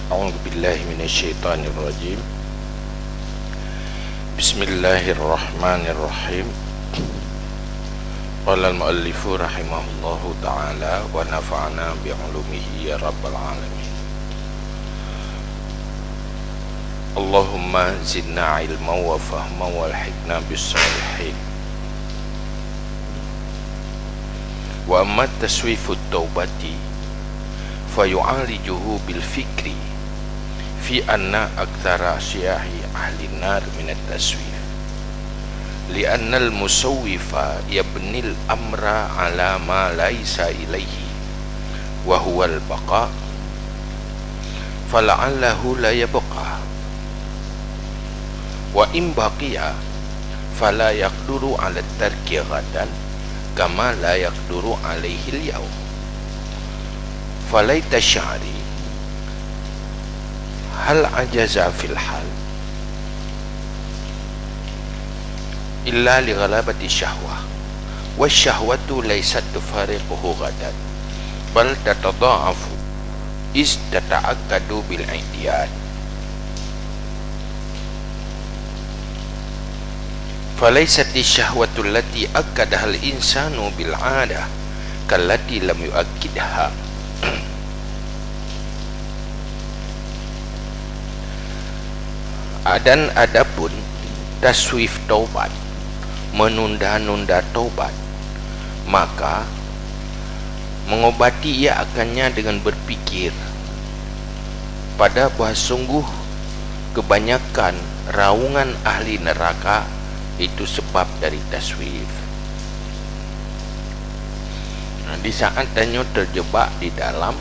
أعوذ بالله من الشيطان الرجيم. بسم الله الرحمن الرحيم. قال المؤلف رحمه الله تعالى ونفعنا بعلومه يا رب العالمين. اللهم زدنا علما وفهما والحقنا بالصالحين. وأما تسويف التوبة فيعالجه بالفكر في أن أكثر أشياء أهل النار من التسويف، لأن المسوف يبني الأمر على ما ليس إليه وهو البقاء، فلعله لا يبقى، وإن بقي فلا يقدر على الترك غدا كما لا يقدر عليه اليوم. فليت شعري هل عجز في الحال إلا لغلبة الشهوة، والشهوة ليست تفارقه غدا بل تتضاعف إذ تتأكد بالاعتياد. فليست الشهوة التي أكدها الإنسان بالعادة كالتي لم يؤكدها. Dan adapun taswif taubat, menunda-nunda taubat, maka mengobati ia akannya dengan berpikir pada bahwa sungguh kebanyakan raungan ahli neraka itu sebab dari taswif. Di saat Tanyo terjebak di dalam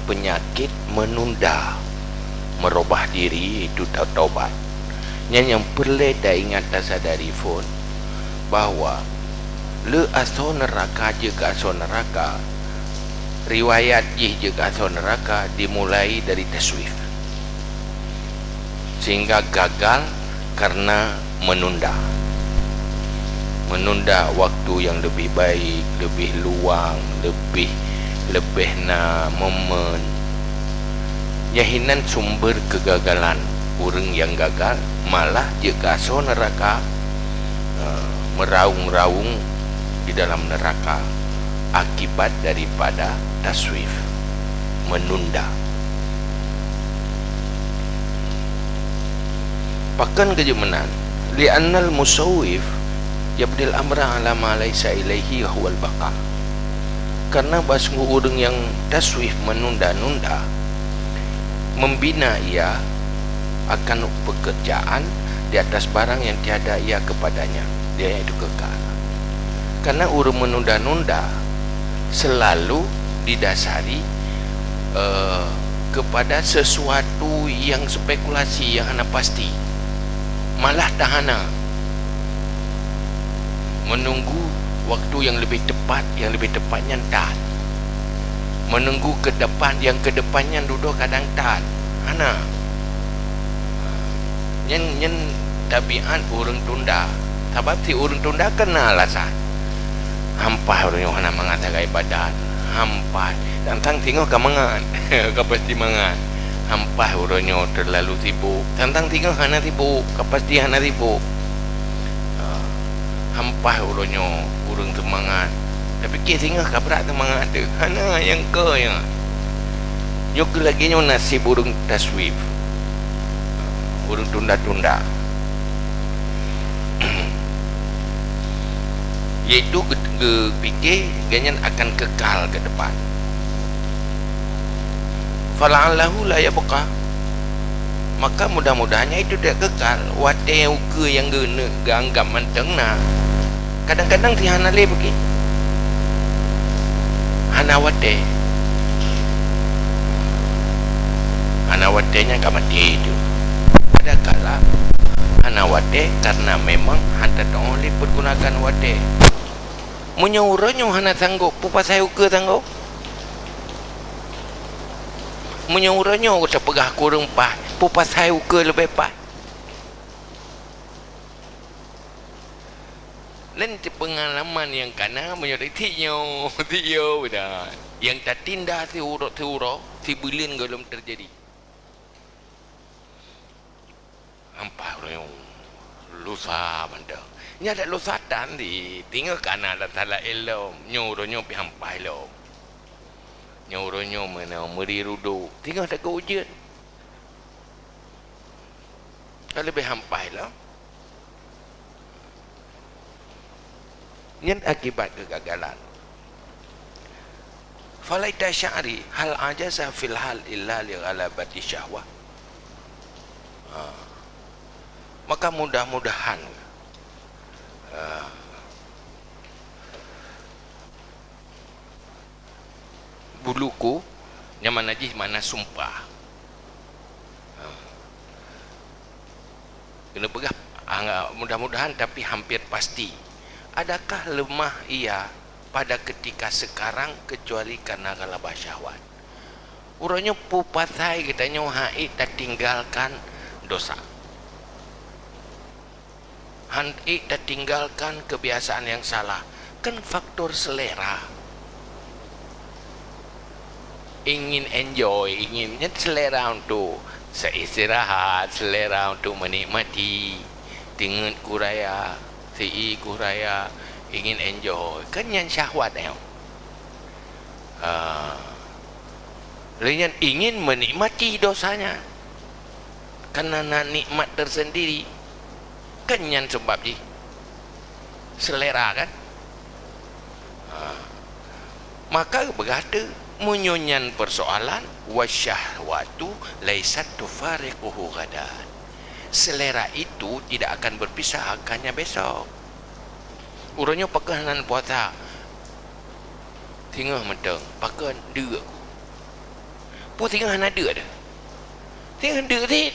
penyakit menunda merubah diri, itu taubat. Yang perlu dah ingat dan sadari pun bahawa le aso neraka je ke aso neraka, riwayat je ke aso neraka dimulai dari taswif, sehingga gagal karena menunda waktu yang lebih baik, lebih luang, lebih na momen. Yahinan sumber kegagalan orang yang gagal malah jika aso neraka meraung-raung di dalam neraka akibat daripada taswif, menunda. Pakan kejemenan li'annal musawif yabdil amra ala ma laysa ilaihi huwal baqa, karena basungguh orang yang taswif menunda-nunda membina ia akan pekerjaan di atas barang yang tiada ia kepadanya, dia itu kekal. Karena orang menunda-nunda selalu didasari kepada sesuatu yang spekulasi yang hana pasti, malah tahana menunggu waktu yang lebih tepat, yang lebih tepatnya tak menunggu ke depan, yang ke depannya duduk kadang tak hana. Yang tabiat orang tunda, sebab si orang tunda kena alasan hampa orang yang hana mengatakan ibadat hampa, tentang tengok kamangan kapasti mangan hampa orangnya terlalu sibuk, tentang tengok hana sibuk kapasti hana sibuk, hampa orangnya orang semangat, tapi kita tengok kabrak semangat tu hana yang ke yang nyok lagi nyo nasib orang taswif, orang tunda-tunda, yaitu fikir ganyan akan kekal ke depan. Fala'allahu la yabqa, maka mudah-mudahannya itu tidak kekal. Wate uke yang gena ganggap manteng na kadang-kadang si hana le pergi hana watenya kat mati itu. Ada kala hana wate karena memang hanta oleh pergunakan wate menyuruhnya hana sanggup pupa saya uke sanggup menyuruhnya usah pegah kurung pah pupa saya uke lebih pah. Nanti pengalaman yang kana menyuruh tiyo dah yang tak tindah si urut si bilin belum terjadi. hampai orang lusa benda ni ada lusatan di tinggal kana ada tala elo nyuruhnya pi hampai lo nyuruhnya mana merirudu tinggal tak ujian kalau lebih hampai lo yang akibat kegagalan. Falaita sya'ri hal ajaza fil hal illa li ghalabati syahwah. Maka mudah-mudahan buluku nyaman najis mana sumpah. Kena pegang mudah-mudahan tapi hampir pasti. Adakah lemah ia pada ketika sekarang kecuali karena galabah syahwat? Urangnya pupatai katanya hai tak tinggalkan dosa. Hai tak tinggalkan kebiasaan yang salah. Kan faktor selera. Ingin enjoy, inginnya selera untuk seistirahat, selera untuk menikmati dengan kuraya kuraya ingin enjoy kan yang syahwat lainnya ingin menikmati dosanya karena nikmat tersendiri kan yang sebab selera kan maka berkata menyonyan persoalan wasyahwatu laisat tufariquhu gadan. Selera itu tidak akan berpisah akannya besok. Urangnya pakanan puasa tinggal mentang pakan dua pu tinggal hana dua dah tinggal dua dit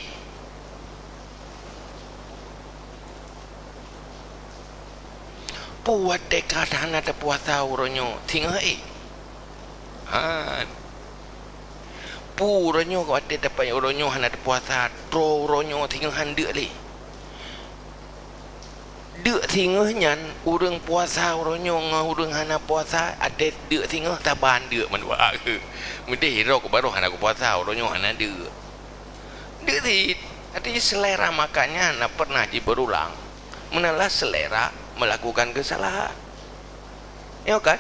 puat dekat hana ada puasa urangnya tinggal urangnya kau ada dapat urangnya hana ada puasa tro urangnya tinggal handa le dek tinggal nyan urang puasa urangnya urang hana puasa ada dek tinggal taban dek menua ke mesti hero ko baru hana ko puasa urangnya hana dek di artinya selera makannya hana pernah berulang menalah selera melakukan kesalahan ya kan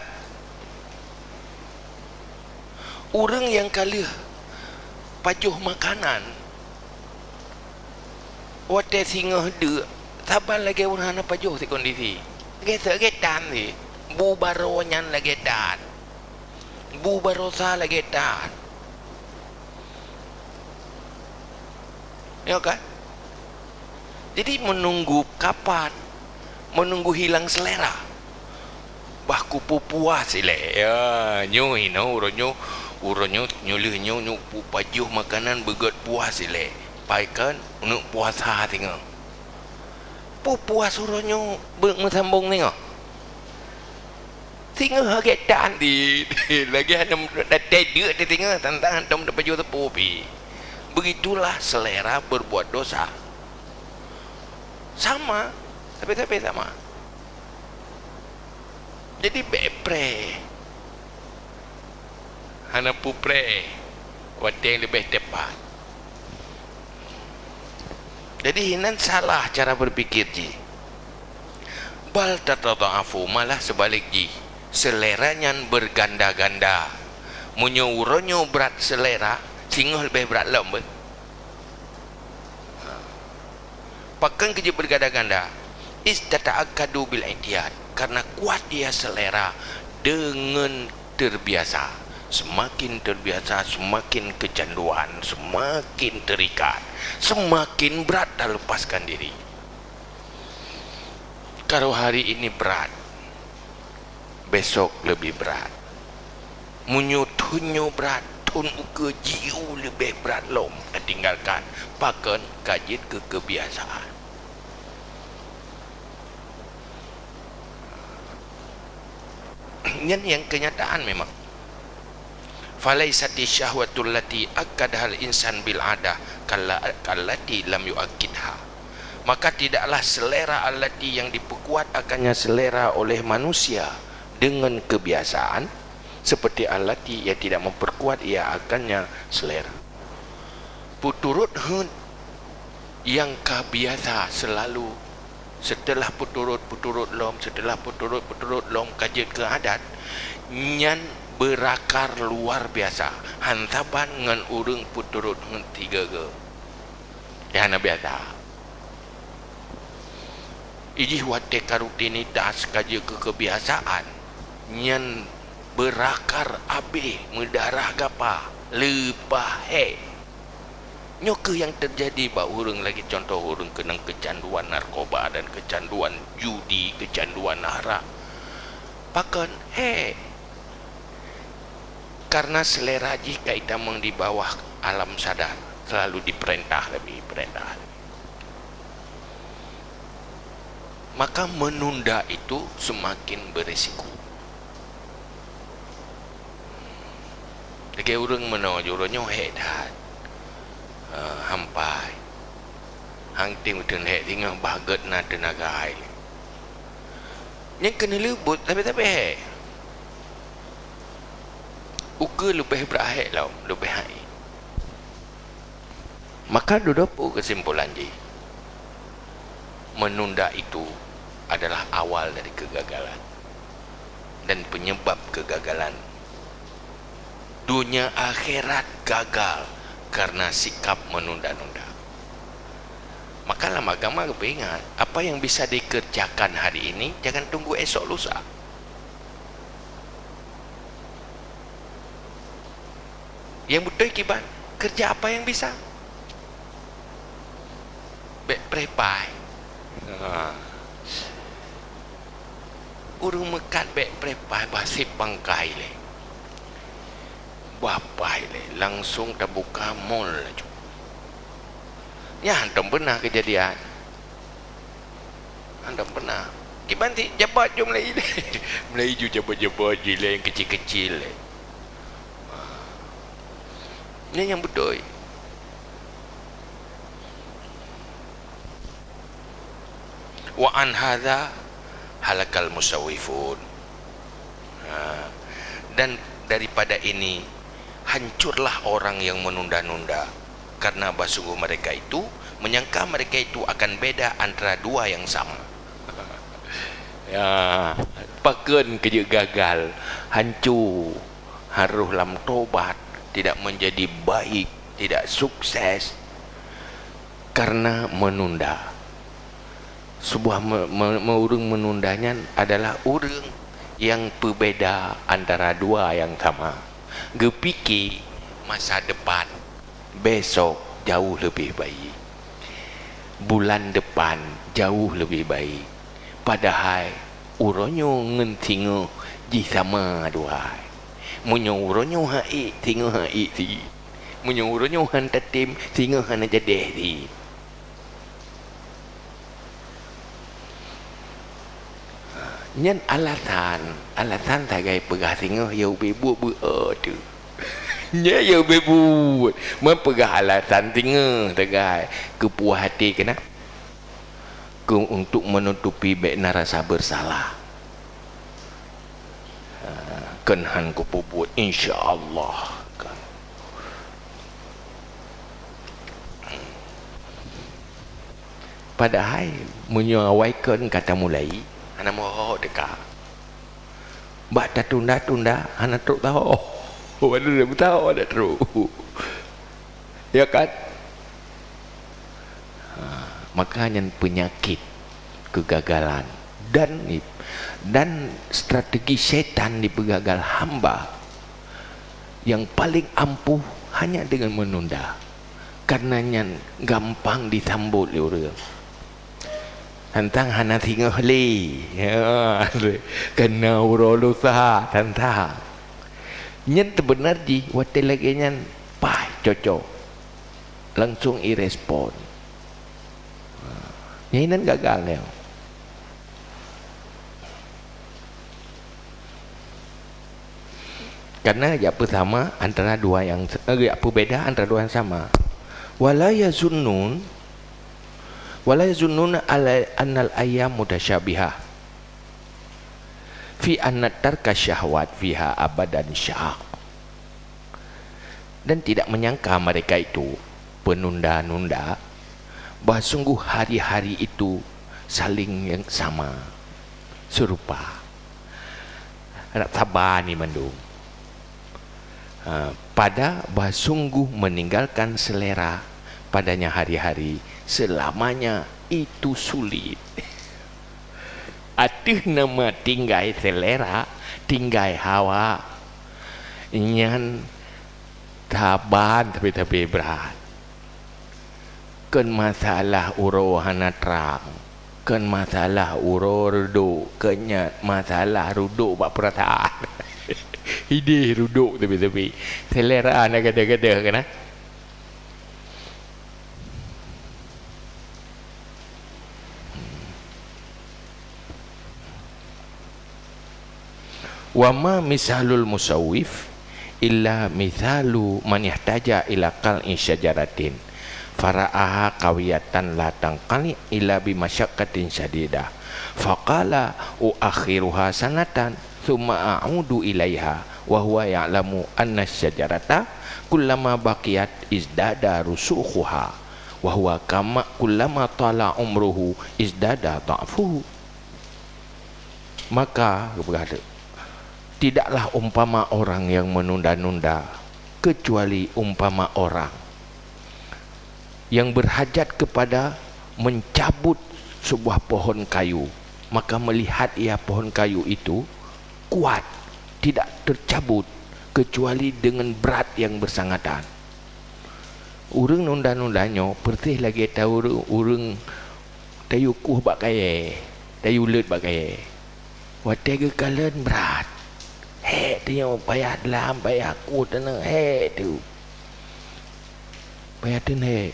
urang yang kalah pajuh makanan wate tinggal dek taban lagi orang hana pajuh si kondisi lagi tan si bu baronyan lagi tan bu barosa lagi tan ya kan jadi menunggu kapan menunggu hilang selera bahku pupuas sile ya nyu ino uronyo nyulihnya nyu pajuh makanan begot puas sile paikan untuk puasa tinggal puas suruhnya bersambung ni tinggal harga dan di lagi ada dia tinggal tentang antum dapat jual tepupi begitulah selera berbuat dosa sama tapi sama jadi bepre hana pupre waktu yang lebih tepat. Jadi hinan salah cara berpikir ji. Bal tatada'afu malah sebalik ji. Seleranya berganda-ganda. Munyo berat selera, singguh lebih berat lembut. Pakan kerja berganda-ganda. Istata'akadu bil i'tiyad. Karena kuat dia selera dengan terbiasa. Semakin terbiasa, semakin kecanduan, semakin terikat, semakin berat dah lepaskan diri. Kalau hari ini berat, besok lebih berat. Munyutunyo berat, tun uke jiu lebih berat lom. Tinggalkan, pakan kajit ke kebiasaan. Yang kenyataan memang. Falaisati syahwatul lati akadhal insan bil adah kallati lam yuakidha. Maka tidaklah selera allati yang diperkuat akannya selera oleh manusia dengan kebiasaan seperti allati yang tidak memperkuat ia akannya selera. Puturut hun yang biasa selalu setelah puturut lom, kajet ke adat nyan berakar luar biasa hantaban ngan urang puturut ngan 3 ke yana biasa iji wate karutinitas kaje ke kebiasaan nyan berakar abe mendarah gapa lepah nyoke yang terjadi ba urang lagi contoh urang kenang kecanduan narkoba dan kecanduan judi, kecanduan arak pakan karena selera jika kita di bawah alam sadar selalu diperintah lebih maka menunda itu semakin berisiko. Lagi orang menojurnya hedat hampai hang ting den he tinggal baget na tenaga air yang kena lebut tapi uka lebih berakhir lah lebih hai maka duduk kesimpulan je menunda itu adalah awal dari kegagalan dan penyebab kegagalan dunia akhirat gagal karena sikap menunda-nunda. Maka lama agama ingat apa yang bisa dikerjakan hari ini jangan tunggu esok lusa. Yang betul kiban kerja apa yang bisa prepai urung mekat prepai basi pangkai le bapai le langsung terbuka mall ya hantam pernah kejadian hantam pernah kibanti jabat jom Melayu Melayu jabat-jabat je yang kecil-kecil ini yang betul wa an hadza halakal musawwifun dan daripada ini hancurlah orang yang menunda-nunda karena sungguh mereka itu menyangka mereka itu akan beda antara dua yang sama. Ya, paken kerja gagal, hancur, harus lam tobat, tidak menjadi baik, tidak sukses karena menunda. Sebuah urang menundanya adalah urang yang berbeda antara dua yang sama. Gepikir masa depan besok jauh lebih baik, bulan depan jauh lebih baik, padahal uronyo ngentingo ji sama dua munyo uronyo hai tingo hai ti munyo uronyo han tatim tingo han jadeh ti nyen alasan tagai pegah singo yau bebu tu nya yau bebu mempegah alasan tingo tagai kepuas hati kena untuk menutupi bekna rasa bersalah kenhan ku buat insyaallah kan padahal menyawaikan kata mulai ana mau dekat bak tunda ana teruk tahu ada dah tahu ada teruk ya kan makanya penyakit kegagalan dan strategi setan di pegagal hamba yang paling ampuh hanya dengan menunda karenanya gampang disambut orang tentang hana tinggal li ya kena urolosa tentang nyen benar ji wate lagi nyen pai cocok langsung irespon nyinan gagal ya karena ya pertama antara dua yang apa beda antara dua yang sama wala yazunnun ala annal ayyam mutasyabiha fi anna tarka syahwat fiha abadan syaq dan tidak menyangka mereka itu penunda-nunda bahawa sungguh hari-hari itu saling yang sama, serupa. Nak sabar ni mandung. Pada bahawa sungguh meninggalkan selera padanya hari-hari selamanya itu sulit. Atuh nama tinggai selera, tinggai hawa, nyan taban tapi berat. Kan masalah uro hana terang, kan masalah uro ruduk, kenya masalah ruduk bak perasaan. Ide ruduk tapi selera nak gada-gada kan. Wa ma misalul musawwif illa mithalu man yahtaja ila qal'i syajaratin fara'aha qawiyatan la tanqali illa bi masyaqqatin syadidah faqala uakhiruha sanatan thumma a'udu ilaiha wa huwa ya'lamu anna syajarata kullama baqiyat izdada rusukhuha wa huwa kama kullama tala umruhu izdada ta'fuhu. Maka berkata, tidaklah umpama orang yang menunda-nunda kecuali umpama orang yang berhajat kepada mencabut sebuah pohon kayu, maka melihat ia pohon kayu itu kuat, tidak tercabut kecuali dengan berat yang bersangatan. Urang nunda-nundanya pertih lagi tahu urang tayu kuh bak kaya, tayu let bak kaya. Watega kalen berat. Tengok payah dalam, payah aku tenang, tu payah tenang.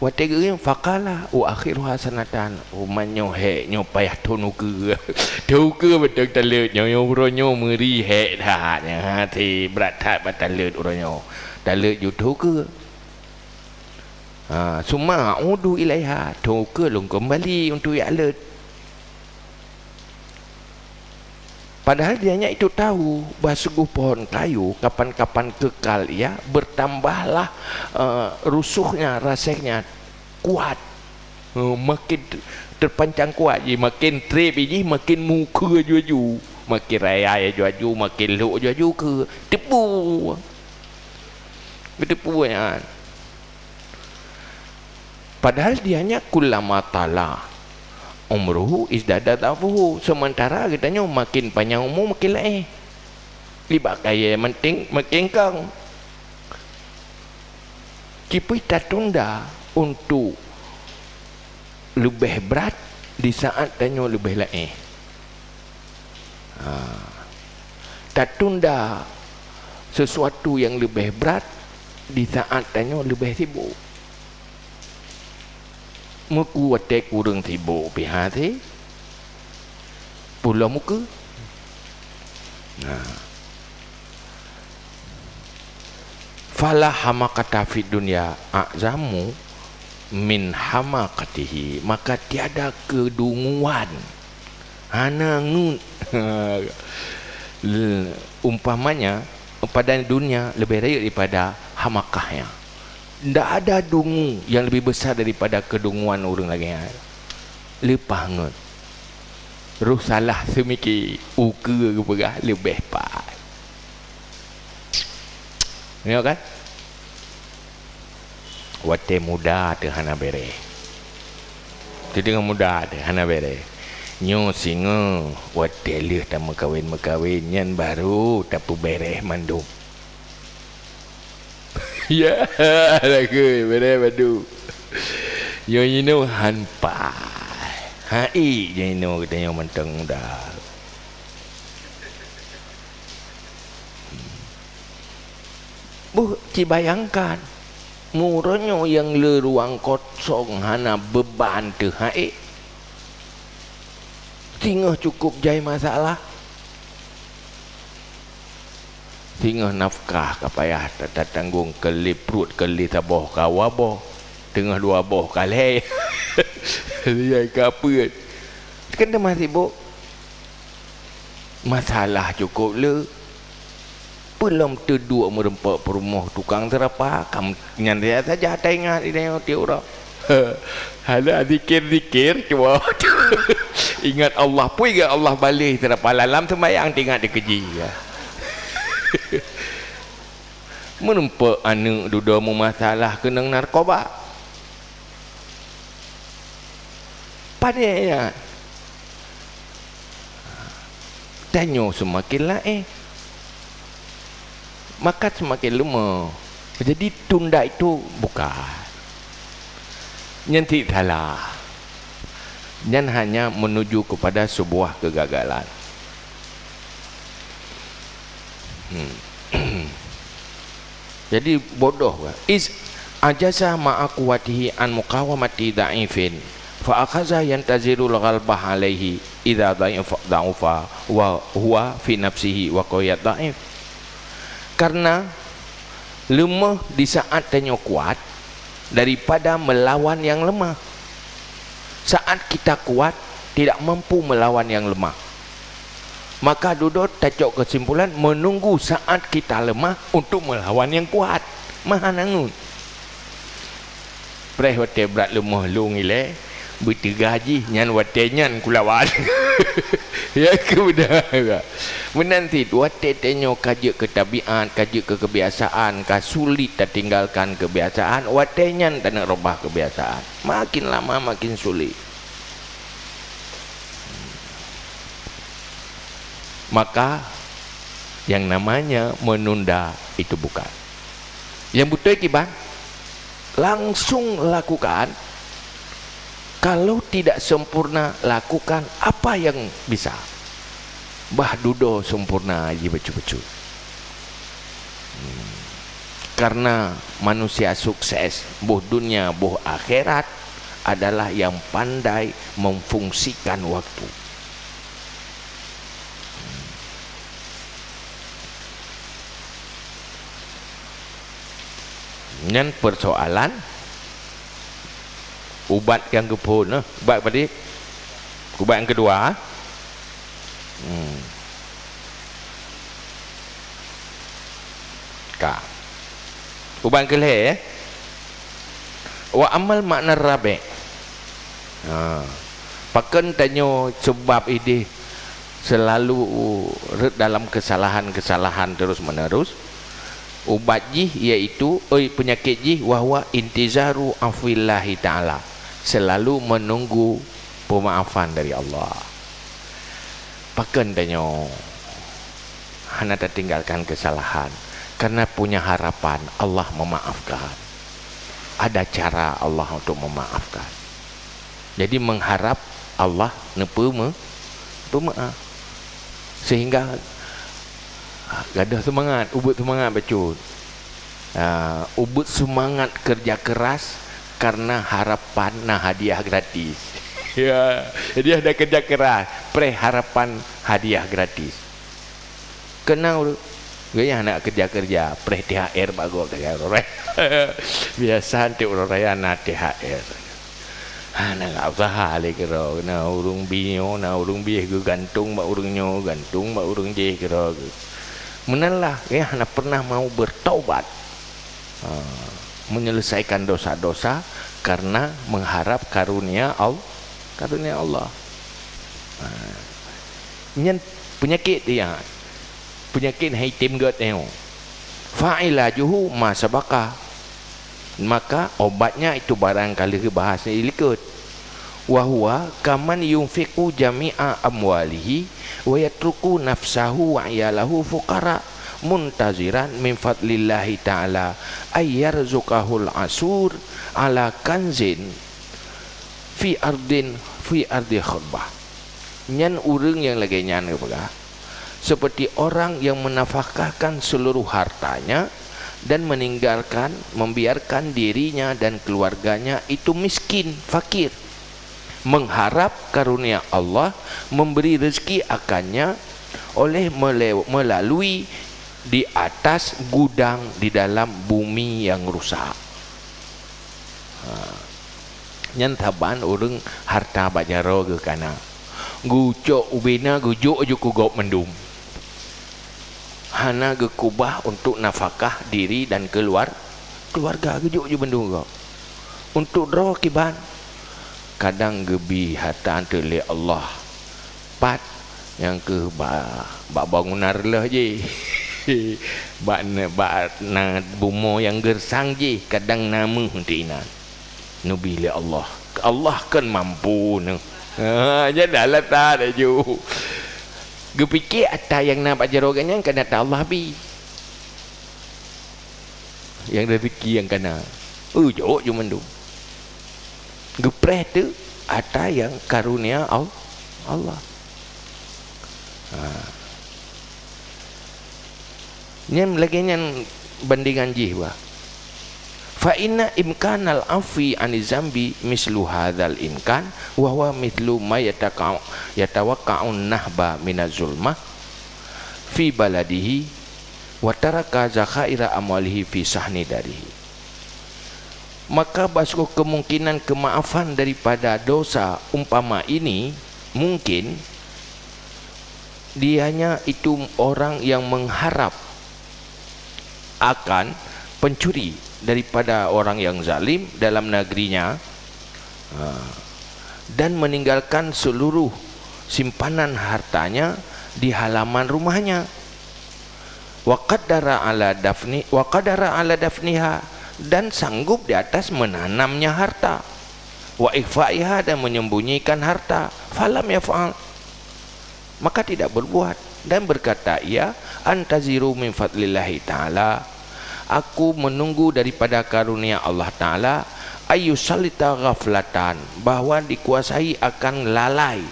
Watega yang fakalah akhiru hasanatan umanyo nyo payah tonu ke tu ke betul talut nyo uronyo meri dah hati berat tak batalut uronyo talut ju tu ke semua udu ilaiha tu ke long kembali untuk ya alut. Padahal dianya itu tahu bahawa sungguh pohon kayu kapan-kapan kekal ia bertambahlah rusuhnya, rasanya kuat, makin terpancang kuat je, makin trip je, makin muka ju-ju, makin raya ju-ju, makin luk ju-ju ke tepu kan. Padahal dianya kullama tala umruhu izdada tafuhu, sementara katanya makin panjang umur makin lain libat kaya makin kang kita tunda untuk lebih berat di saat tanya lebih lain. Tak tunda sesuatu yang lebih berat di saat tanya lebih sibuk. Muku watek urang sibuk pihak tu pula muka. Fala hamakata fid dunya a'zamu min hamakatihi, maka tiada kedunguan hana ngun umpamanya pada dunia lebih raya daripada hamakahnya. Tak ada dungu yang lebih besar daripada kedunguan orang lagi. Lepas ngut roh salah semikir uka ke perah lebih pat. Tengok kan? Wate muda tu hana bere. Tu dengan muda tu hana bere. Nyo singa wate leh tak makawin nyan baru tapi bere mandum. Ya, lagu bere badu. Yo ino hanpa. Hai je ino katanya mentang muda. Bayangkan muronyo yang le ruang kosong hana beban tu hai. Tinggal cukup jai masalah. Tinggal nafkah kapayah tak tanggung keli perut keli taboh kawaboh tengah dua boh kali. Dia kaput. Kena masih sibuk. Masalah cukup le. Belum terdua merempak perumah tukang terapa. Kamu nyantai saja tengah di tengok tiura. Ada zikir-zikir cuma ingat Allah pun ingat Allah balik terdapat dalam sembahyang tengok dia keji ya. Menumpak anak duduk mu masalah kena narkoba pandai ya tanya semakin lain maka semakin lemah. Jadi tunda itu bukan nyantik salah dan hanya menuju kepada sebuah kegagalan. Jadi bodoh is ajaza ma'akuwatihi an muqawamati da'ifin fa akhadha yantaziru al-ghalbah alaihi idza da'ufa wa huwa fi nafsihi wa qawiyat da'if. Karena lemah di saat tanya kuat daripada melawan yang lemah. Saat kita kuat tidak mampu melawan yang lemah, maka duduk tajuk kesimpulan menunggu saat kita lemah untuk melawan yang kuat. Maha nangun preh wate berat lemah lu ngile bertiga haji nyan wate nyan kulawan. Ya kemudian menanti wate tenyo kaji ke tabiat, kaji ke kebiasaan, ka sulit tak tinggalkan kebiasaan, wate nyan tak nak robah kebiasaan, makin lama makin sulit. Maka yang namanya menunda itu bukan. Yang betul kiban langsung lakukan. Kalau tidak sempurna lakukan apa yang bisa. Bah dudo sempurna aja becu-becu. Karena manusia sukses buh dunia buh akhirat adalah yang pandai memfungsikan waktu. Yang persoalan ubat yang kepun, ubat tadi, ubat yang kedua, ubat yang kelih, wa amal makna rabi. Pakan tanya sebab ini selalu dalam kesalahan-kesalahan terus menerus. Ubat jih iaitu penyakit jih wahwa intizaru afillahi ta'ala, selalu menunggu pemaafan dari Allah. Pakan tanya hana tertinggalkan kesalahan karena punya harapan Allah memaafkan. Ada cara Allah untuk memaafkan. Jadi mengharap Allah pemaaf sehingga gadah semangat, ubut semangat becut. Ubut semangat kerja keras karena harapan hadiah gratis. Ya, jadi ada kerja keras, harapan hadiah gratis. Kenal gaya nak kerja-kerja, THR bagus gaya orang. Biasa nanti orang raya nak THR. Nak usaha lagi kira, nak urung binyo, nak urung bih gantung, mak urungnya gantung, mak urung je kira. Menalah ya nak pernah mau bertaubat, menyelesaikan dosa-dosa karena mengharap karunia Allah. Nyen penyakit dia, penyakit haitim gat eo. Fa'ilajuhu ma sabaka. Maka obatnya itu barangkali bahasa ilikut. Wa huwa kaman yunfiqu jami'a amwalihi wa yatruku nafsahu wa iyalahu fuqara muntaziran min fadlillahi ta'ala ayyarzuqahul asur ala kanzin fi ardi khutbah. Nyan urang yang lagi nyan kepada seperti orang yang menafkahkan seluruh hartanya dan membiarkan dirinya dan keluarganya itu miskin, fakir, mengharap karunia Allah memberi rezeki akannya oleh melalui di atas gudang di dalam bumi yang rusak. Nyan taban orang harta bajaro ke kana gucok ubina gujuk aja kugop mendum hana gekubah untuk nafkah diri dan keluarga gujuk aja mendum kau untuk draw kiban kadang gebi hata antele Allah pat yang ke ba bangunar lah je ba na bumo yang gersang je kadang nama huntinan nubi le Allah kan mampu nu jadi lah tak ada ju gepikir ada yang nak bajarogannya kena tak Allah bi yang rezeki yang kena jok cuma tu gepreh tu ada yang karunia Allah yang lagi yang bandingan jiwa fa inna imkanal afi ani zambi mislu hadzal imkan wa huwa mithlu ma yatawaqqa'un nahba minaz-zulmah fi baladihi wa taraka zakhaira amwalihi fi sahni darihi. Maka basku kemungkinan kemaafan daripada dosa umpama ini mungkin dianya itu orang yang mengharap akan pencuri daripada orang yang zalim dalam negerinya dan meninggalkan seluruh simpanan hartanya di halaman rumahnya. Wa qadara ala dafniha dan sanggup di atas menanamnya harta, wa ikhfaiha dan menyembunyikan harta, falam yaf'al maka tidak berbuat dan berkata ia antaziru min fadlillahi ta'ala aku menunggu daripada karunia Allah Ta'ala ayyusallita ghaflatan bahwa dikuasai akan lalai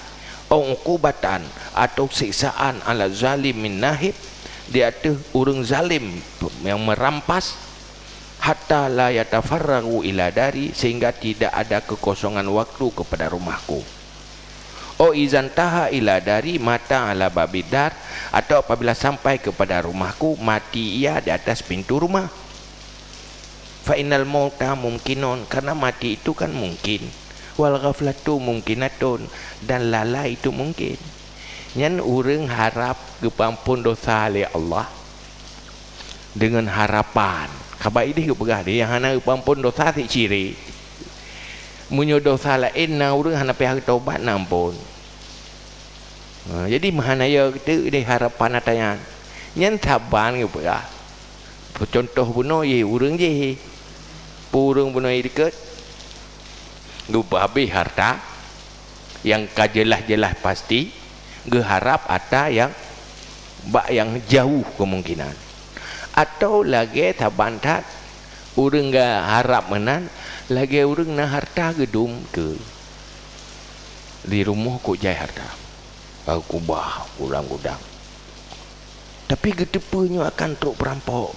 uqubatan atau siksaan ala zalim min nahib di atas orang zalim yang merampas hatta la yatafarragu ila dari sehingga tidak ada kekosongan waktu kepada rumahku. Izantaha ila dari mata ala babidar atau apabila sampai kepada rumahku mati ia di atas pintu rumah. Fa innal mauta mumkinun karena mati itu kan mungkin. Wal ghaflatu mumkinatun dan lalai itu mungkin. Yang orang harap kepampun dosa oleh Allah dengan harapan khabar ini kepegah dia yang hana kepampun dosa si ciri munyo dosa lain na orang hana pihak taubat nampun jadi mahanaya kita dia harapan atayan yang saban kepegah contoh bunuh ye orang je purung bunuh dekat gupa habis harta yang kajelas-jelas pasti geharap ada yang jauh kemungkinan atau lagi tabantat orang gak harap menan lagi orang nak harta gedung ke di rumah kok jai harta aku bah ulang gudang tapi getepanya akan truk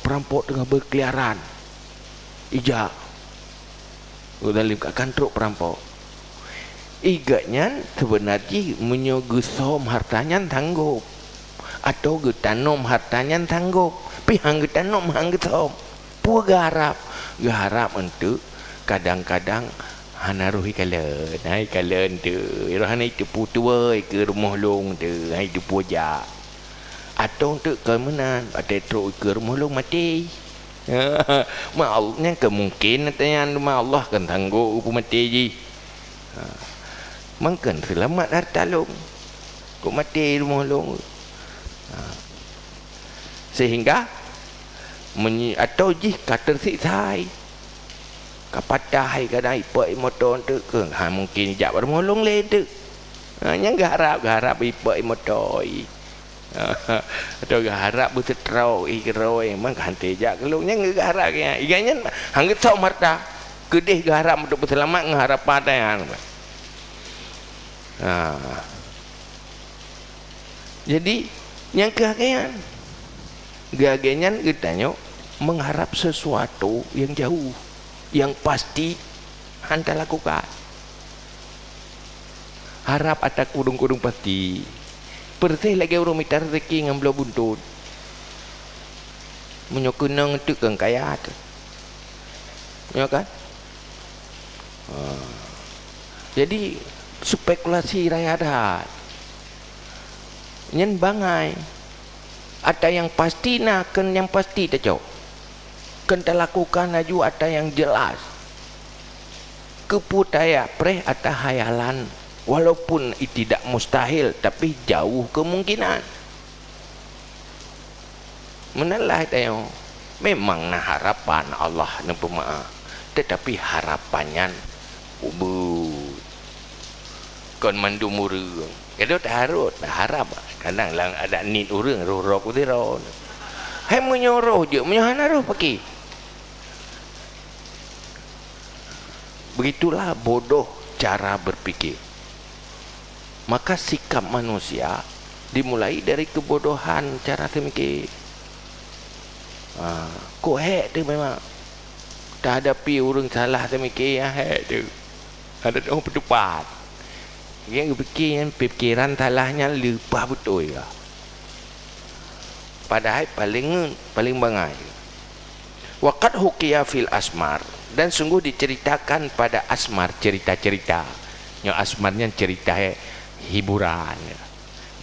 perampok tengah berkeliaran ijak dalam akan truk perampok igaknya sebenarnya menyogesom hartanya tanggup atau getanom hartanya tanggup pihang getanom hang getom pua garap untuk kadang-kadang hanaruhi kalen hai kalen tu rohana itu putua ke rumah long tu hai itu puja atau untuk kemenan ada teruk ke rumah long mati ma Allah kemungkinan tanya ma Allah kan tanggup mati ji mungkin selamat harta long kok mati rumah long sehingga atau jika tersiksai kapatah kadai ipai motor tu ke mungkin jak rumah long le tu yang garap ipai motor atau garap bersetrau ikroi mang hanti jak kelung yang garap ya iganya hang tau marta kedih garap untuk berselamat ngharap padayan jadi yang kehakian gagenyan kitanya mengharap sesuatu yang jauh yang pasti anda lakukan harap ada kudung-kudung pasti perteh lagi orang minta rezeki dengan belah buntut menyokunang itu kan kaya ya kan jadi spekulasi rakyat nyen bangai ada yang pasti nak kan yang pasti tak jauh kan tak lakukan laju ada yang jelas keputaya preh atau hayalan, walaupun tidak mustahil tapi jauh kemungkinan. Menalah tayo memang nah harapan Allah na pemaaf, tetapi harapannya ubud kon mandum urang kada tarut harap kadang lang ada nit urang roh ku tiro hai menyoroh je menyahana roh paki. Begitulah bodoh cara berpikir. Maka sikap manusia dimulai dari kebodohan cara memikir. Kok hek tu memang tak hadapi orang salah memikir hek tu. Ada orang berdebat. Yang fikir pikiran salahnya lupa betul ya. Padahal paling bangai. Waqad huqiya fil asmar, dan sungguh diceritakan pada asmar, cerita-cerita. Yang asmarnya cerita hiburan.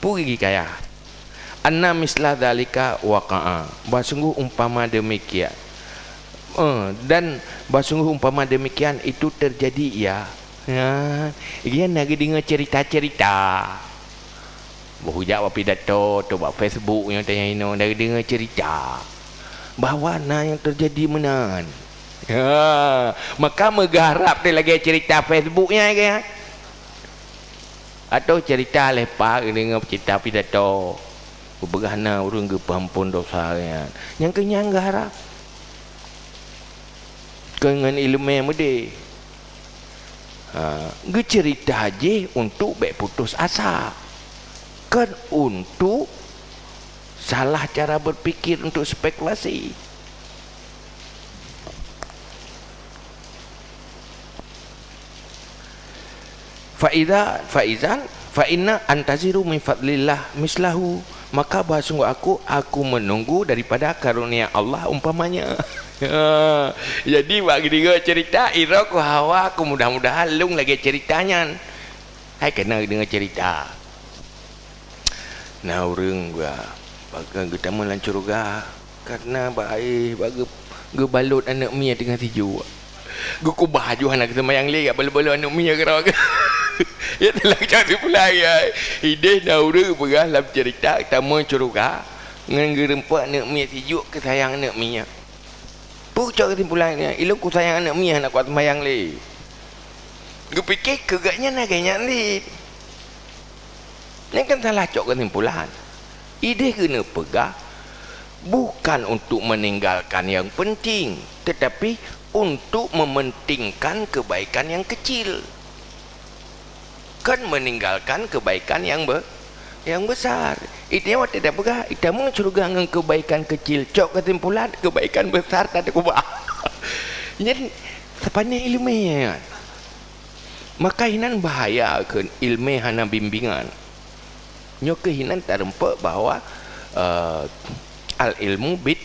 Pugi kaya. Anna misla dzalika waqa'a. Basungguh umpama demikian. Dan basungguh umpama demikian itu terjadi ya. Ia nak dengar cerita-cerita. Berhujat apa pidato, tu buat Facebook yang tanya ino, nak dengar cerita. Bahawa yang terjadi menan. Maka menggarap dia lagi cerita Facebooknya kan. Atau cerita lepak dengar cerita pidato. Bergana orang ke pampun dosa kan. Yang kenyang garap. Dengan ilmu yang mudi. Cerita aja untuk baik putus asa. Kan untuk salah cara berpikir untuk spekulasi. Fa inna antaziru min fadlillah mislahu. Maka sungguh aku menunggu daripada karunia Allah umpamanya. Jadi bagi dia cerita ira ku hawa aku mudah-mudahan lung lagi ceritanya. Hai kena dengar cerita. Nah orang gua bagai kita melancur ga karena baik bagi gebalut anak mia dengan tiju. Gua ku baju anak kita mayang le bala-bala anak mia gerak. Ya telah cari pula ya. Ide na orang bergalam cerita kita mencuriga dengan gerempak anak mia tiju ke sayang anak mia. Pucuk kesimpulannya, ilu ku sayang anak mia nak kuat mayang le. Gua fikir kegaknya nak ganya le. Yang kan salah cok kesimpulan. Ide kena pegang bukan untuk meninggalkan yang penting, tetapi untuk mementingkan kebaikan yang kecil. Kan meninggalkan kebaikan yang besar. Itu yang tidak pegang. Itu mencuriga dengan kebaikan kecil. Cok kesimpulan kebaikan besar tak ada kubah. Jadi sepanjang ilmiah. Maka hinan bahaya ke ilmu hana bimbingan. Nyok kehinan terempak bahawa al ilmu bid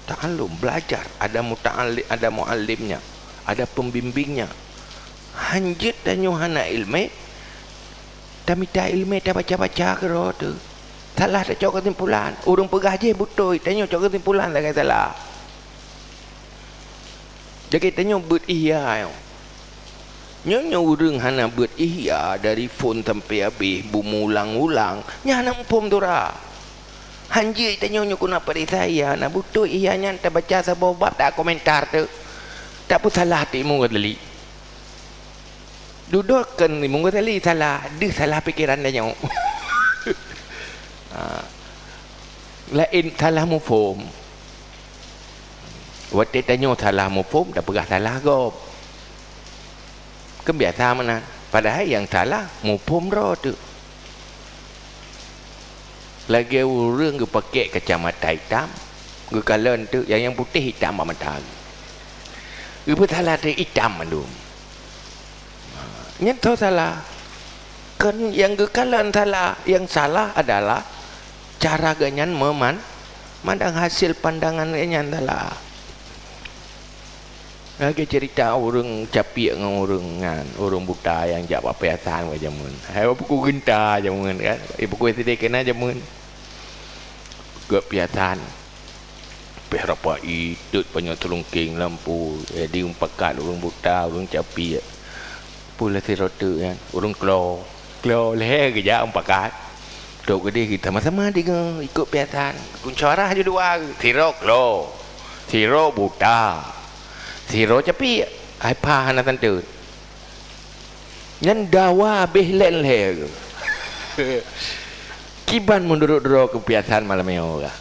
ta'allum, belajar, ada muta'allim, ada muallimnya, ada pembimbingnya. Hanjit dan nyohana ilmu tapi tak ilmu tak baca-baca ke tu. Salah tak cok kesimpulan. Orang pegah je betul, tanya cok kesimpulan tak salah. Jadi tanya berihya. Nyonya urang hana berihya dari phone sampai habis bumulang-ulang. Nya hana umpum tu ra. Hanji tanya nyonya kuna pada saya, nak betul ihanya tak baca sebab bab tak komentar tu. Tak pun salah ti mu tadi. Duduk kan mu tadi salah, dia salah fikiran dia nyok. Lain salah mufhum. Waktu tanya salah mufhum dah pegah salah gop. Kebiasaan mana? Padahal yang salah mufhum ro tu. Lagi orang ke pakai kacamata hitam, ke kalan tu yang putih hitam mata. Ke salah tu hitam mandum. Nyata salah. Kan yang ke kalan salah, yang salah adalah cara ganyan mandang hasil pandangan ganyan salah. Lagi cerita orang capi dengan orang buta yang jawab perhatian macam mun. Hai buku genta jamun kan. Buku SD kena jamun. Gak perhatian. Berapa itu banyak telungking lampu. Jadi umpakat orang buta, orang capi. pula sirot tu kan urung klo leh kerja pakat dok gede kita sama-sama dia ikut piatan kuncara je dua sirot klo sirot buta sirot capi ai pa hana tantu nyan dawa behlen leh kiban munduruk-duruk kepiatan malam meo ka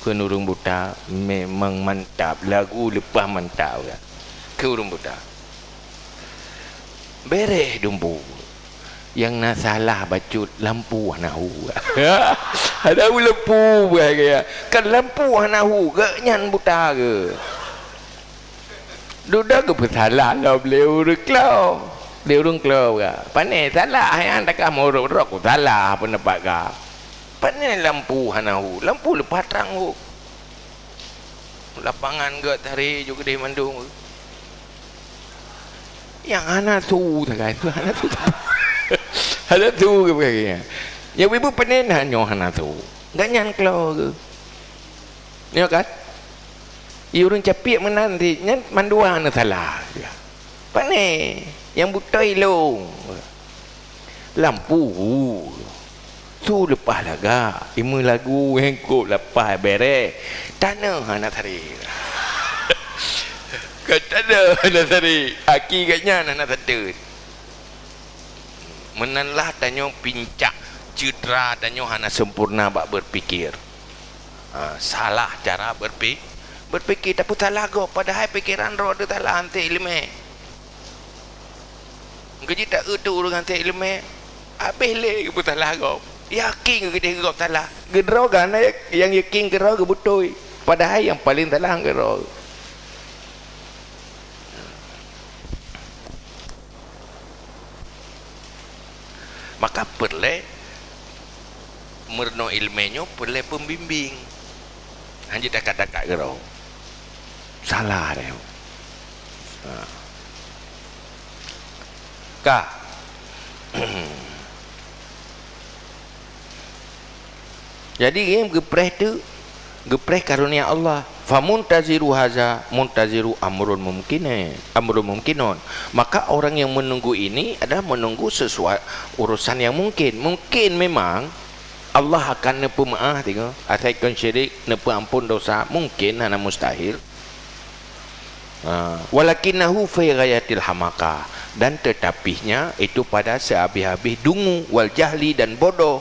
kun urung buta memang mantap lagu lepas mantap ka ke urung buta bereh dumpu yang nak salah bacut lampu nahu ada lampu kaya kan lampu nahu ke nyan buta ke duda ke bersalah lah beliau reklau dia urung kelau ka pane salah yang tak mau rok salah pendapat ka pane lampu nahu lampu lepas terang ku lapangan ke tari juga di Mandung yang anak tu tak itu anak tu ada tu ke begini ya ibu panen hanya anak tu ganyan kelau ke ni kan ia orang capik menanti nyan mandua na salah panen yang buta ilung lampu tu lepas laga imu lagu hengkuk lepas bere tanah anak tari kata ada anak tari aki katnya anak tadi menanlah tanyo pincak cedera tanyo hana sempurna bak berpikir salah cara berpikir tapi salah go padahal pikiran roh tu salah ante ilmu gaji tak itu urang ante ilmu habis le ke salah go yakin ke dia go salah gedro kan yang yakin gedro ke betul padahal yang paling salah gedro maka perlu merno ilmenyo perlu pembimbing hanya dekat-dekat gerau salah dia ka jadi yang gepreh karunia Allah famuntaziru haza muntaziru amrun mumkinun maka orang yang menunggu ini adalah menunggu sesuatu urusan yang mungkin memang Allah akan nepu maaf tengok asaikan syirik nepu ampun dosa mungkin hana mustahil walakinahu fi ghayatil hamaka dan tetapinya itu pada sehabis-habis dungu wal jahli dan bodoh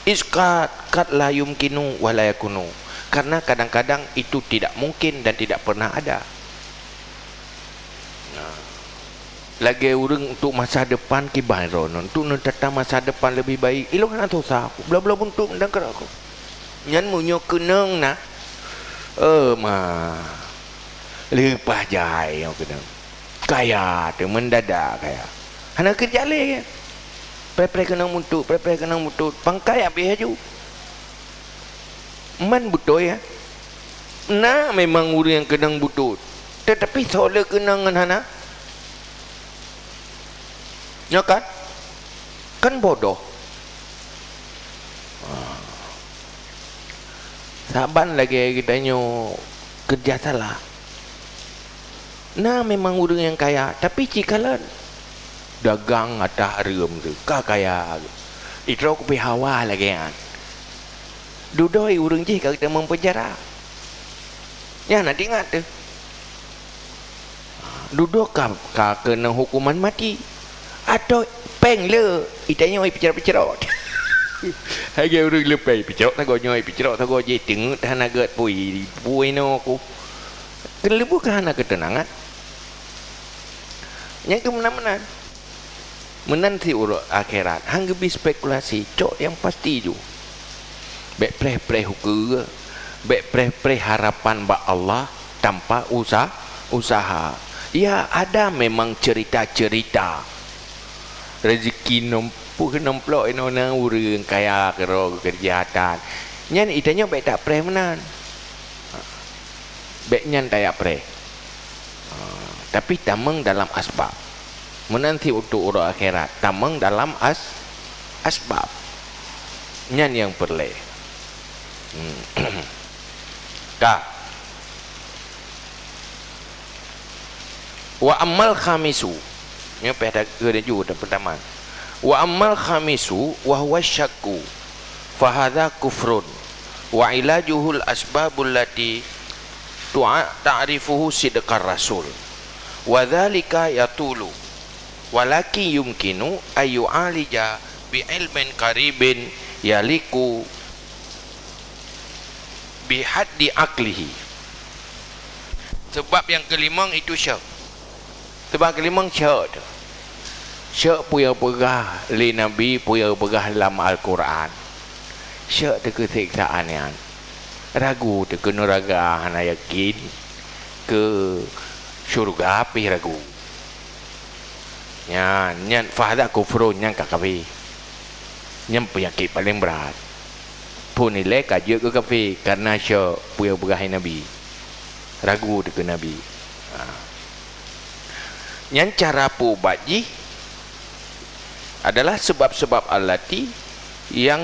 iskat kat la yumkinu wa la yakunu karena kadang-kadang itu tidak mungkin dan tidak pernah ada lagi urang untuk masa depan kibai ronon untuk tentang masa depan lebih baik ilok nak tosa aku bla-bla untuk ndangkar aku nyan munyo keneng na mah lepas jai yang keneng kaya tu mendadak kaya hana kerja le pre kenang muntut pangkai habis aju man betul ya nah memang urang yang kenang butut tetapi soal kenangan hana ya kan bodoh saban lagi kita nyo kerja salah nah memang urang yang kaya tapi cikalan dagang atau harum tu kaya itu aku pergi hawa lagi kan dudoi urang je kita mempenjara ya nak ingat tu duduk kena hukuman mati atau peng le itanya oi picara-picara hai urang lepai picara tago nyoi picara tago je tengok hana gat pui no aku kelebu hana ketenangan yang tu menan menanti urut akhirat hang gebi spekulasi cok yang pasti ju bek preh hukum bek preh harapan ba Allah tanpa usaha ya ada memang cerita-cerita rezeki nomplok nona urang kaya kero kerjaan nyan itanya bek tak preh menan bek nyan tak preh tapi tameng dalam asbab menanti untuk urut akhirat tameng dalam asbab nyan yang perlu ka wa amal khamisu nya pada ke ju dan pertama. Wa ammal khamisu wa huwa syakku fa hadza kufrun wa ilajuhul asbabul lati ta'rifuhu sidqar rasul wa dzalika yatulu walaki yumkinu ayu alija bi ilmin qaribin yaliku bi haddi aklihi. Sebab yang kelima itu syak. Sebab kelima syak tu. Syak punya pegah li Nabi punya pegah dalam Al-Quran. Syak tu kesiksaan yang ragu tu ke neraka hana yakin ke syurga api ragu. Nyan fahada kufrun nyan kakafi. Nyan penyakit paling berat. Pun nilai kaji ke kafi karena syak punya pegah Nabi. Ragu tu ke Nabi. Nyan cara pubaji adalah sebab-sebab allati yang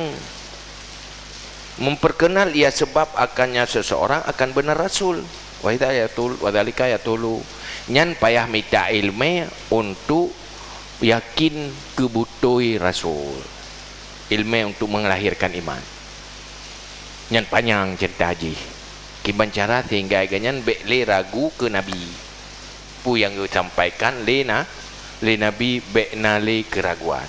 memperkenal ia sebab akannya seseorang akan benar rasul. Wa hidayatul wa dzalika yatulu. Nyan payah minta ilmu untuk yakin kebutuhi rasul. Ilmu untuk menglahirkan iman. Nyan panjang cerita haji. Kiban cara sehingga ganyan bekle ragu ke Nabi. Pu yang disampaikan le Nabi beknali keraguan.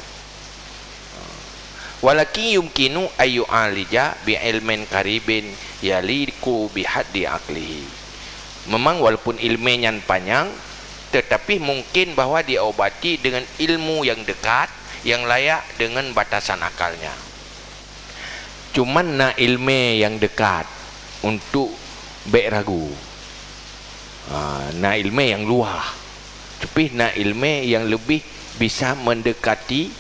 Walaki yumkinu ayu alija bi ilmin qaribin yaliku bi haddi aklihi. Memang walaupun ilmunya panjang, tetapi mungkin bahwa diobati dengan ilmu yang dekat, yang layak dengan batasan akalnya. Cuman na ilmu yang dekat untuk bek ragu. Na ilmu yang luar. Tapi nak ilmu yang lebih bisa mendekati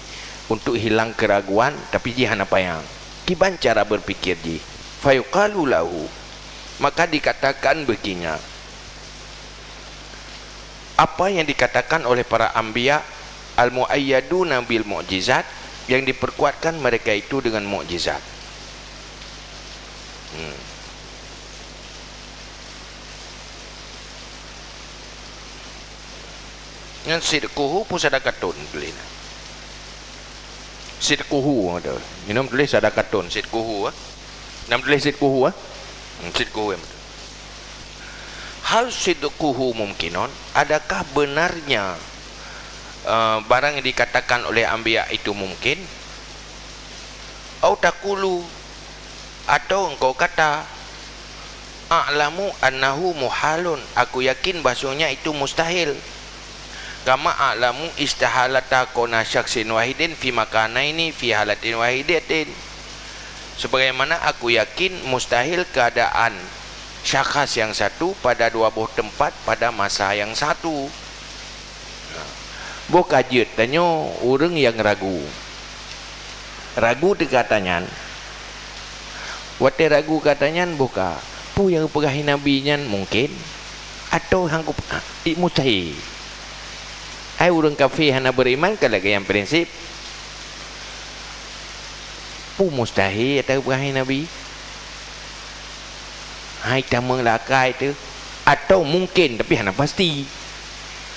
untuk hilang keraguan, tapi jihan apa yang kiban cara berpikir ji fayuqalu lahu, maka dikatakan begini, apa yang dikatakan oleh para anbiya al-muayyaduna bil mu'jizat, yang diperkuatkan mereka itu dengan mukjizat. Yang sidquhu pun sadaqatun belina. Sidquhu ada. Minum tulis sadaqatun sidquhu ah. Nam tulis sidquhu ah. Sidquhu. Hal sidquhu mungkinon, adakah benarnya barang yang dikatakan oleh anbiya itu mungkin? Au taqulu, atau engkau kata a'lamu annahu muhalun, aku yakin bahasanya itu mustahil. Kama a'lamu istihalata kona syaksin wahidin fi makanaini fi halatin wahidatin, sebagaimana aku yakin mustahil keadaan syakhs yang satu pada dua buah tempat pada masa yang satu. Bo kajet tanya orang yang ragu katanya, wate ragu katanya buka pu yang pegahi nabi nyan mungkin atau hanggup mustahil. Hai orang kafir hana beriman ke lagi yang prinsip pu mustahil atau pegahi nabi. Hai tamang lakai tu atau mungkin tapi hana pasti.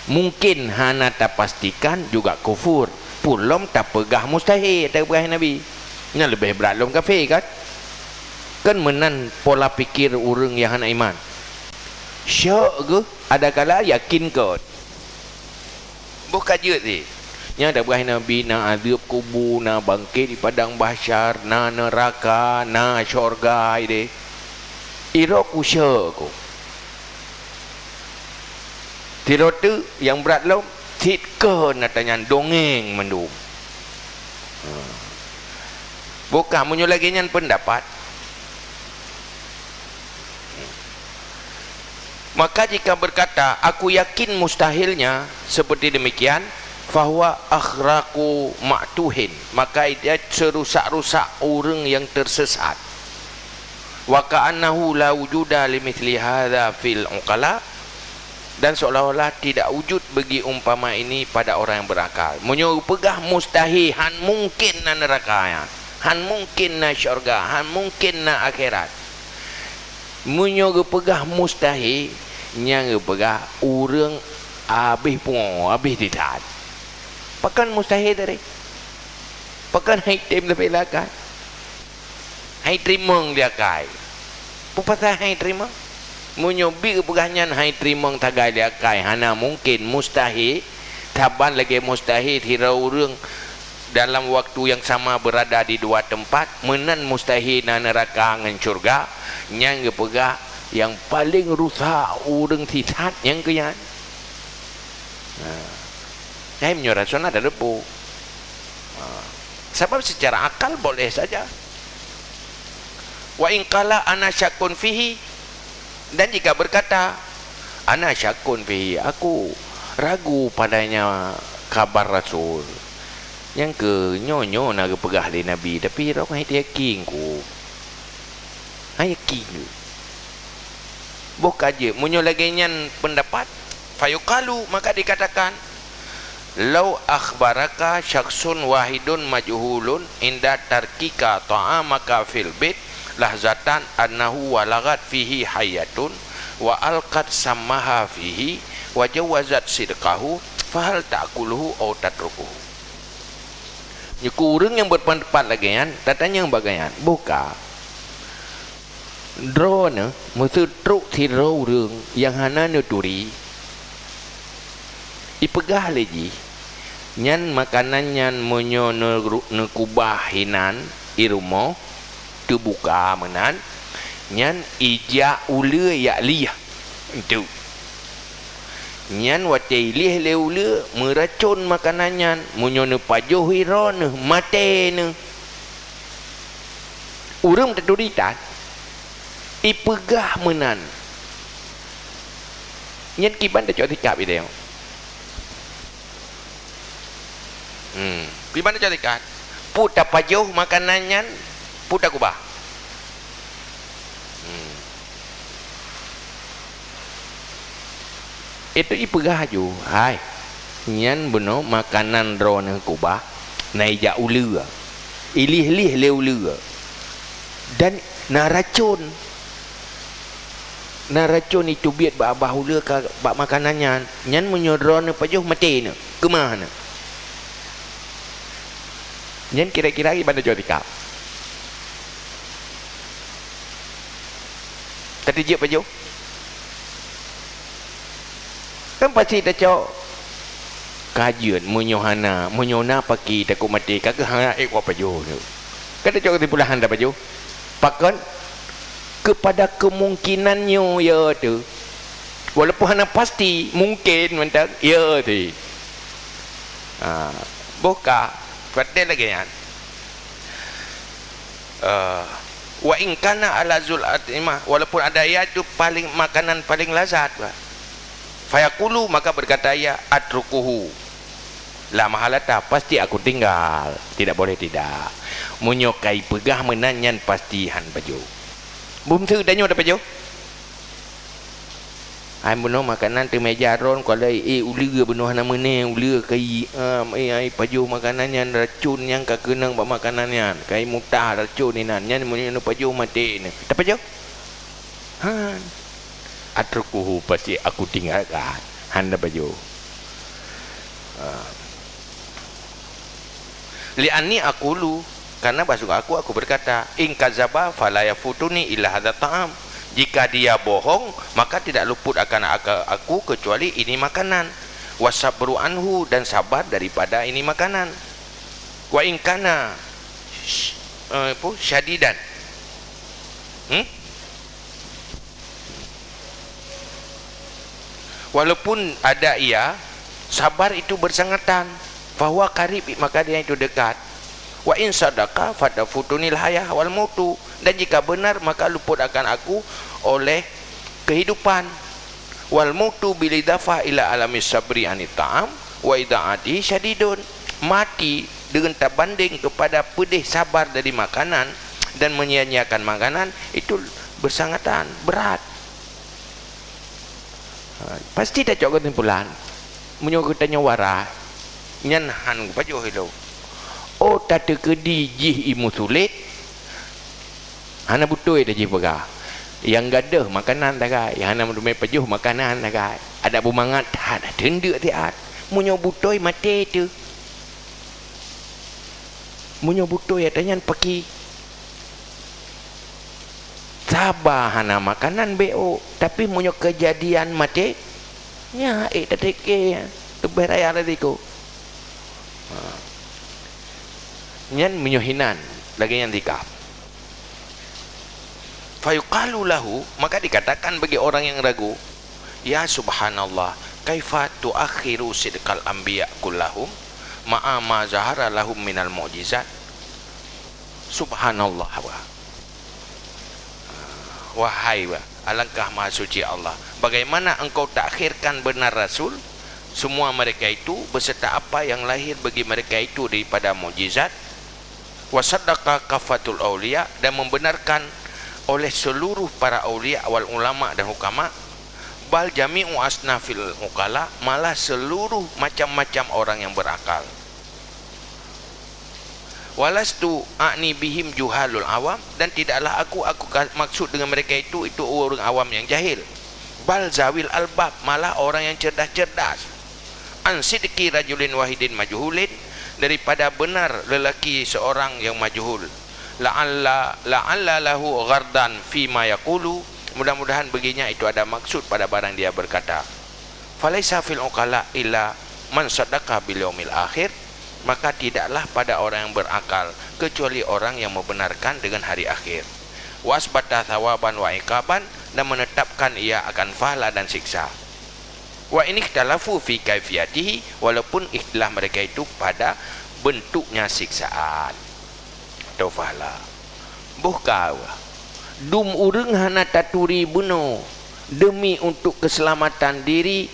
Mungkin hana tak pastikan juga kufur. Pulom tak pegah mustahil tak pegah Nabi. Ini lebih berat lom kafir kan? Kan menan pola pikir orang yang hana iman. Syak ke? Ada kala yakin ke? Bukan je ni. Yang tak pegah Nabi na azab kubur, na bangkit di padang mahsyar, na neraka, na syurga ide. Irok usyak ko. Tidak tu yang berat lo titka natanya dongeng mendung. Bukan munyo lagi nyan pendapat. Maka jika berkata aku yakin mustahilnya seperti demikian, fahuwa akhraqu ma'tuhin, maka dia serusak-rusak orang yang tersesat. Wa ka'annahu la wujuda limithli hadza fil uqala, dan seolah-olah tidak wujud bagi umpama ini pada orang yang berakal. Munyo pegah mustahil, han mungkin na neraka, han mungkin na syurga, han mungkin na akhirat. Munyo pegah mustahil, nyang pegah urang habis pun habis tidak. pakan mustahil dari pakan hai tim lebih lakai hai trimong dia kai pupasa hai trimong munyobi kepeganyan hai trimong tagai dia kai hana mungkin mustahil taban lagi mustahil hirau urang dalam waktu yang sama berada di dua tempat menan mustahil na neraka ngan syurga nyang gepegah yang paling rusak urang sisat yang keyan saya menyuarakan ada debu sebab secara akal boleh saja wa in qala ana syakun fihi dan jika berkata ana syakun fihi aku ragu padanya kabar Rasul yang ke nyonyo nak pegah di Nabi tapi orang itu yakin ku yakin bukan je munyo lagi nyan pendapat fayuqalu maka dikatakan lau akhbaraka syakhsun wahidun majhulun inda tarkika ta'amaka fil bait lahzatan annahu walagat fihi hayatun wa alqat samaha fihi wa jawazat sidqahu fahal ta'kuluhu aw tatrukuhu. Nyuku urang yang berpendapat lagi kan datanya yang bagaimana buka drone musuh truk thiro urang yang hana nuturi ipegah lagi nyan makanan nyan monyo nekubahinan irumo terbuka menan nyan ija ule ya liah itu nyan watai lih leule meracun makanannya munyo ne pajuh hiron mate ne urang terduritan ipegah menan nyan kiban dah cok tikap itu kiban dah cok tikap puta pajuh makanannya puta kubah itu ipegah ju hai nyan beno makanan drone kubah naija ulu ilih-lih leulu dan naracun itu biat ba ulu ka ba makanannya nyan menyodrone pajuh mati ne ke mana nyan kira-kira ibadah jotika tadi je pajuh kan pasti tak cok kajian munyohana munyona paki takut mati kagak hana ekwa pajo tu kan tak cok kesimpulan dah pajo pakan kepada kemungkinannya ya tu walaupun hana pasti mungkin mentak ya tu buka fatel lagi kan wa in kana ala zul atimah walaupun ada ya tu paling makanan paling lazat fayaqulu maka berkata ya atrukuhu la mahalata pasti aku tinggal tidak boleh tidak munyokai pegah menanyan pastihan baju bum thư danyo da baju ai buno makanan tu meja ron kalau uli buno hana mene uli kai ai baju makanannya racun yang ka kenang ba makanannya kai mutah racun ni nan nyan munyo baju mati ni da baju atrukuhu pasti aku tinggalkan handa baju li'anni aqulu karena basuk aku berkata in kadzaba fala yafutuni illa hadza ta'am jika dia bohong maka tidak luput akan aku kecuali ini makanan wasabru anhu dan sabar daripada ini makanan wa in kana syadidan walaupun ada ia sabar itu bersangatan bahwa karib maka dia itu dekat wa in sadaqa fadafutunil hayah wal mautu dan jika benar maka luput akan aku oleh kehidupan wal mautu bilidafa ila alamis sabri anit ta'am wa idaati syadidun mati dengan tak banding kepada pedih sabar dari makanan dan menyia-nyiakan makanan itu bersangatan berat. Pasti tak cok kesimpulan menyokot tanya warah nyan han pajo hello oh tak terkedi jih imu sulit hana butoi dah jih pegah yang gadah makanan tak kai yang hana mendomai pajo makanan tak kai ada bumangat tak ada tendek tiat munyo butoi mati tu munyo butuh ya tanyan peki sabar hana makanan BO, tapi munyo kejadian mati nya tateke lebih raya tadi ko nyan munyo hinan lagi yang dikap fayuqalu lahu, maka dikatakan bagi orang yang ragu, ya subhanallah, kaifa tuakhiru sidqal anbiya kullahum ma'a ma zahara lahum minal mu'jizat. Subhanallah, wahai alangkah maha suci Allah, bagaimana engkau takhirkan benar Rasul, semua mereka itu beserta apa yang lahir bagi mereka itu daripada mukjizat, wasaddaqa kafatul auliya, dan membenarkan oleh seluruh para aulia wal ulama dan hukama, bal jami'u asnafil ukala, malah seluruh macam-macam orang yang berakal. Walastu a'ni bihim juhalul awam, dan tidaklah aku maksud dengan mereka itu orang awam yang jahil, bal zawil albab, malah orang yang cerdas-cerdas, an sidqi rajulin wahidin majhulin, daripada benar lelaki seorang yang majhul, la'alla lahu ghardan fi ma yaqulu, mudah-mudahan baginya itu ada maksud pada barang dia berkata. Falaisa fil uqala illa man saddaqa bil yaumil akhir, maka tidaklah pada orang yang berakal kecuali orang yang membenarkan dengan hari akhir. Wasbata thawaban wa iqaban, dan menetapkan ia akan pahala dan siksa. Wa in ikhtalafu fi kaifiyatihi, walaupun ikhtilaf mereka itu pada bentuknya siksaan atau pahala. Buhkau dum urang hana taturi buno demi untuk keselamatan diri,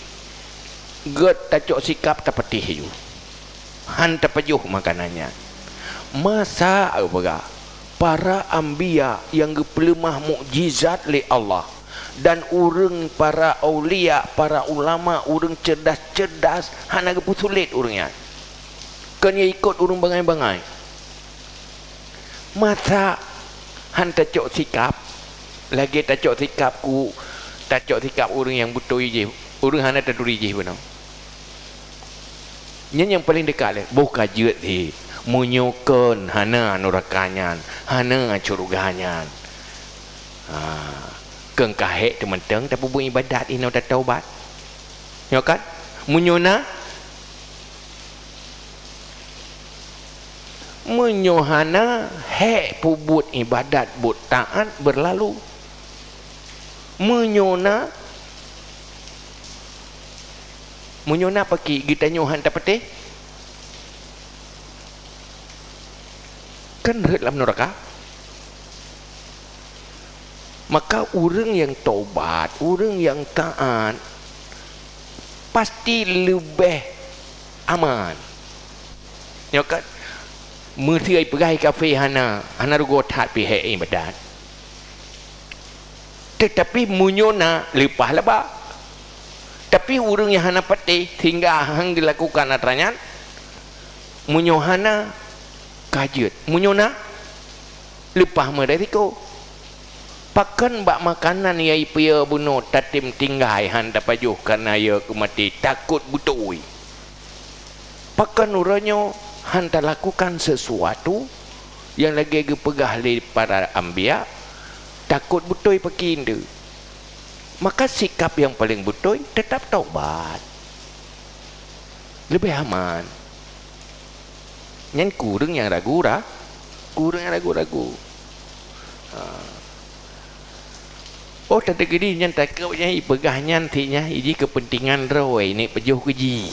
get tacok sikap tapatih ju han tapajuh makanannya. Masa apa para anbiya yang gepelemah mukjizat li Allah, dan urang para aulia, para ulama, urang cerdas-cerdas hana gepusulit urangnya kena ikut urang bangai-bangai. Masa han tacok sikap lagi tacok sikap ku, tacok sikap urang yang betul je, urang hana taturi je benar. Yang paling dekat le buka jeut hi munyukun hana nurakanyan, hana curuganyan. Keng kahek tementeng tapi bu ibadat ino tak taubat. Ya kan? Munyona menyohana hek pubut ibadat but taat berlalu. Munyona paki kita nyohan tak petih kan dalam neraka. Maka orang yang taubat, orang yang taat pasti lebih aman. Ya kan? Mertiai pegai kafe hana rugo tat pihak ibadat. Tetapi munyona lepah lebah. Tapi urang yang hana pati hingga hang dilakukan atranyan munyohana kajet, munyona lepah mereka. Pakan bak makanan yai pia bunuh tatim tinggai han tapajuh karena ia kemati takut butui. Pakan uranyo han tak lakukan sesuatu yang lagi gepegah li para anbiya, takut butui pakindu. Maka sikap yang paling betul tetap taubat, lebih aman. Yang kurang yang ragu-ragu. Oh tadi gini yang takutnya pegahnya nantinya ini kepentingan roy ini pejuh keji.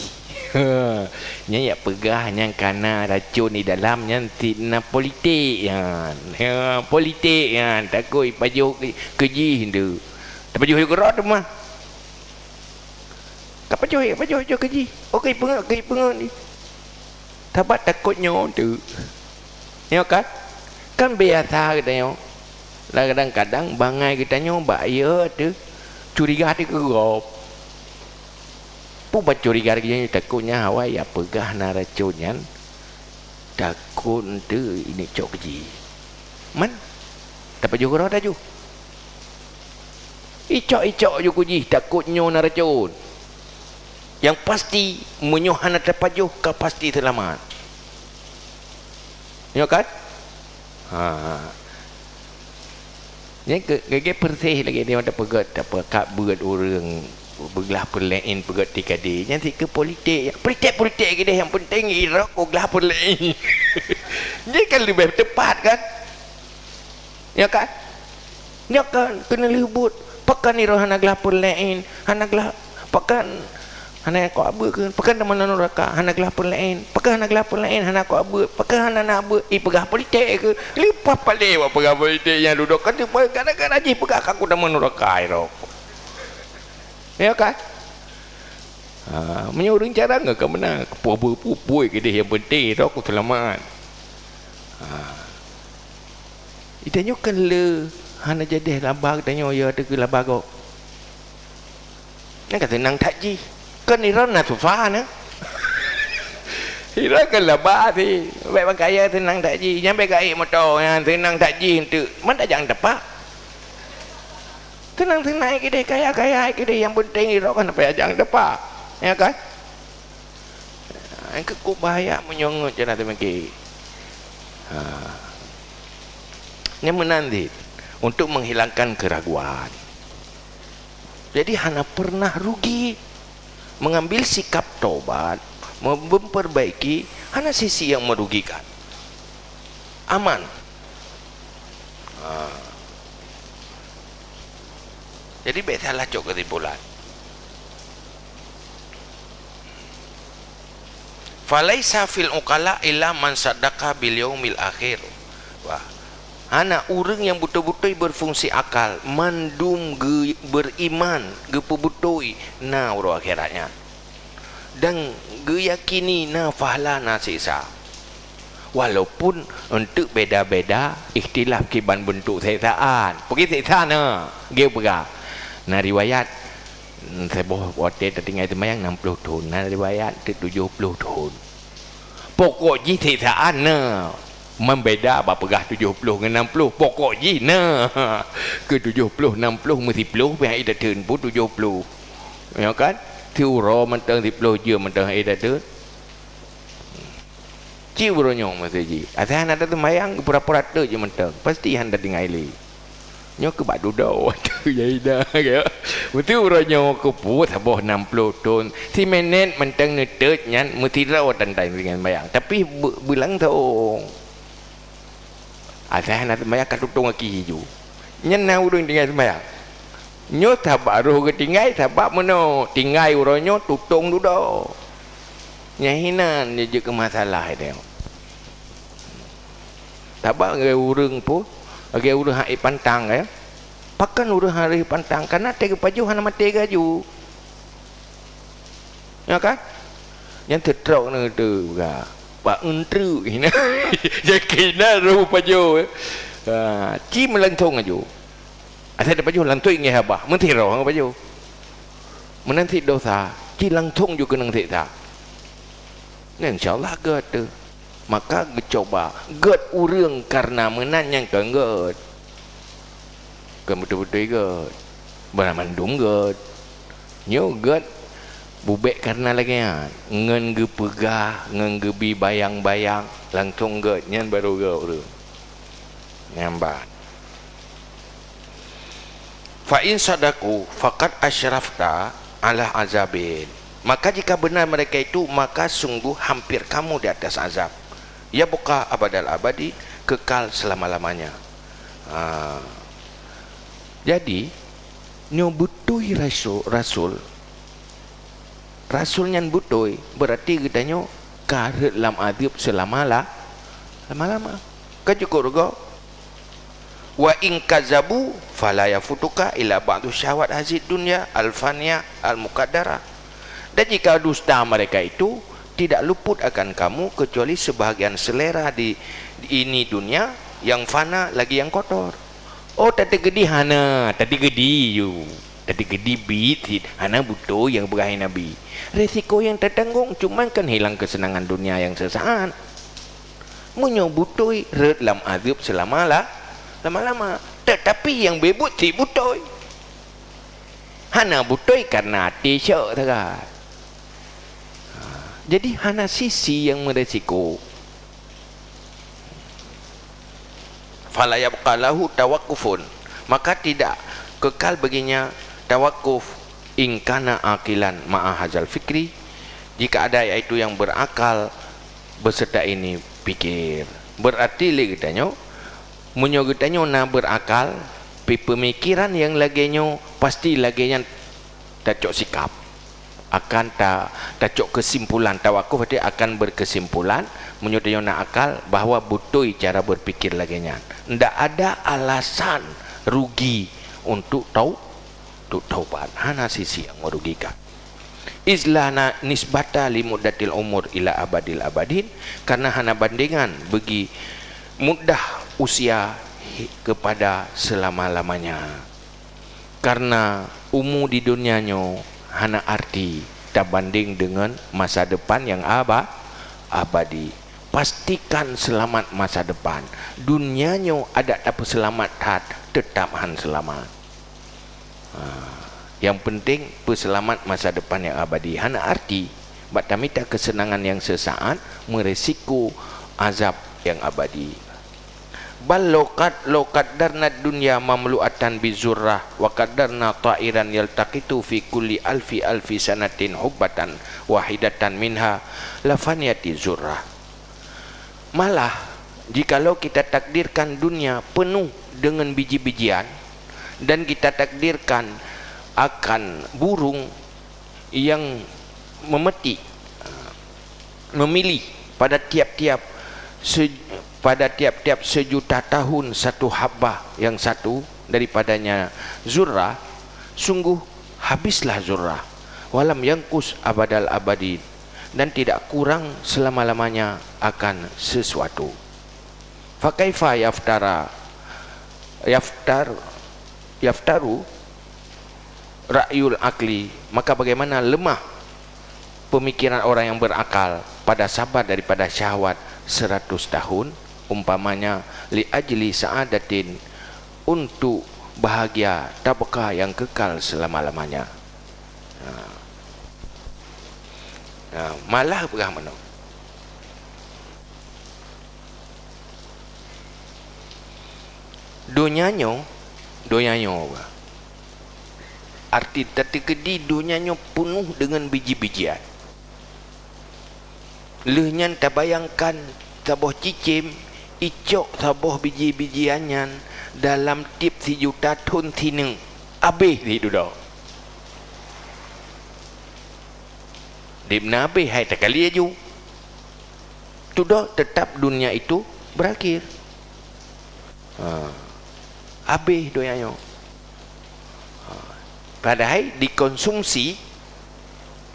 Nya ya pegahnya karena racun di dalamnya nanti na politik ya. Politik ya takut pejuh keji hindu. Tapi jual gerak tu mah. Kapa jual keji. Okey pengen ni. Tabat takutnya tu. Ya kan? Kan biasa katanya. Kadang-kadang bangai katanya bahaya tu. Curiga tu kerap. Pun curiga dia takutnya hawai ya pegah na racunnya. Takut tu ini cok keji. Man. Tapi juga gerak dah ju. Icok-icok juga ji takutnya na racun. Yang pasti menyohana terpajuh ke pasti selamat. Ya kan? Ni ke persih lagi dia ada pegat apa kak berat orang belah perlain pegat tikadi. Nanti ke politik kita yang penting Iraq belah perlain. Dia kan lebih tepat kan? Ya kan? Ya kan kena libut. Pakan ni roh anak gelah perlain, anak gelah pakan anak ko abu ke pakan teman neraka anak gelah perlain pakan anak gelah perlain anak ko abu pakan anak abu pegah politik ke lipat pale wa pegah politik yang duduk kan kadang-kadang aja pegah aku teman neraka iro ya kan menyuruh cara enggak ke mana pupu-pupu ke dia yang penting iro aku selamat itanya kan le hana jadi labag tanya ya tu ke labag kok nak kata nang takji kan Iran nak susah na Iran kan labah thì vậy mà cái thì năng tại gì nhắm bé cái motor nha thì năng tại gì tự mất đã chẳng tập á thế năng thế này cái đây cái ai cái đây yang penting Iran kan apa chẳng tập á ya kan anh cứ cố bahaya menyong cho nanti mungkin yang nanti untuk menghilangkan keraguan jadi hana pernah rugi mengambil sikap tobat memperbaiki hanya sisi yang merugikan aman jadi betalah cok kesimpulan falaisa fil uqala illa man saddaqa bil yaumil akhir wah anak orang yang betul-betul berfungsi akal mandum beriman gepebutui na uro akhiratnya dan geyakini na fahla na sisa walaupun untuk beda-beda ikhtilaf kiban bentuk sesaan pergi sesaan na dia berah na riwayat saya buat dia tinggal semayang 60 tahun na riwayat 70 tahun pokok ji sesaan na membeda apa pegah 70 dengan 60 pokok je nah ke 70 60 mesti 10 pihak ida turn pun 70 ya kan tiuro mentang 10 je mentang ida turn ciuro nyong mesti ji asal ada temayang pura-pura tu je mentang pasti handa tinggal li nyok ke bak dudau tu ya ida ya mesti uro nyong ke put sabah 60 ton si menet mentang netut nyan mesti rawat tandai dengan bayang tapi bilang tu ada nak sembahyang kat tutung aki hiju nyenang urang tinggal sembahyang nyo tabak roh ke tinggal tabak meno tinggal uronyo tutung dudo nyahinan dia je ke masalah dia tabak ke urang pun ke urang hak pantang ya pakan urang hari pantang karena tega paju hana mate gaju ya kan yang tertrok na tu ga Pak Entru ini yakina rupa jo ci melantung aja ada dapat jo lantung ngi habah menteri roh apa jo menanti dosa ci lantung juga nang tak nah insyaallah get tu maka coba get urang karena menan yang get betul-betul get beramandum get nyo get bubek karena lagi ngen ge pegah ngen ge bi bayang-bayang langsung ge nyan baru ge urang nyambat fa in sadaku faqad asyrafta ala azabin maka jika benar mereka itu maka sungguh hampir kamu di atas azab ya buka abadal abadi kekal selama-lamanya jadi nyo butui rasul nyan butoi berarti katanya karet lam adib lama-lama kacukur go wa in kazabu fala yafutuka ila ba'du syahwat hazid dunya alfania almuqaddara dan jika dusta mereka itu tidak luput akan kamu kecuali sebahagian selera di ini dunia yang fana lagi yang kotor oh tadi gedi hana tadi gedi you tadi gedi bit hana butuh yang berakhir nabi resiko yang tertanggung cuma kan hilang kesenangan dunia yang sesaat menyebutui red lam azab lama-lama tetapi yang bebut si butoi hana butoi karena t-shirt kan jadi hana sisi yang meresiko fala yabqa lahu tawaqqufun, maka tidak kekal baginya tawakuf in kana aqilan ma'a hadzal fikri, jika ada yaitu yang berakal beserta ini pikir. Berarti le katanya munyo katanya na berakal pemikiran yang laginya pasti laginya tacok sikap akan tacok kesimpulan tawakuf, berarti akan berkesimpulan menyudahi nak akal bahawa butuh cara berpikir laginya. Tidak ada alasan rugi untuk taubat. Hana sisi yang merugikan. Izlana nisbata limuddatil umur ila abadil abadin, karena hana bandingan bagi mudah usia kepada selama-lamanya. Karena umur di dunianya hana arti tak banding dengan masa depan yang abadi. Pastikan selamat masa depan. Dunianya ada apa selamat tetap han selamat. Yang penting peselamat masa depan yang abadi. Hana arti batamita kesenangan yang sesaat meresiko azab yang abadi. Bal lokat darna dunya mamlu'atan bizurrah wa qadarna ta'iran yaltaqitu fi kulli alfi sanatin hubbatan wahidatan minha lafaniyati zurrah. Malah jikalau kita takdirkan dunia penuh dengan biji-bijian dan kita takdirkan akan burung yang memetik, memilih pada tiap-tiap sejuta tahun satu habbah yang satu daripadanya zurrah, sungguh habislah zurrah walam yangkus abadal abadi, dan tidak kurang selama-lamanya akan sesuatu. Fakaifa yaftaru ra'yul akli, maka bagaimana lemah pemikiran orang yang berakal pada sabar daripada syahwat 100 tahun, umpamanya li ajli sa'adatin, untuk bahagia tabqa yang kekal selama-lamanya. Malah bagaimana dunianya arti terkedi dunianya penuh dengan biji-bijian. Lehnya terbayangkan taboh cicim icok taboh biji-bijiannya dalam tip 1 juta ton tineng habis itu dah. Dibna habis hai tak kali aju. Tu dah tetap dunia itu berakhir. Habis dunianya. Padahal dikonsumsi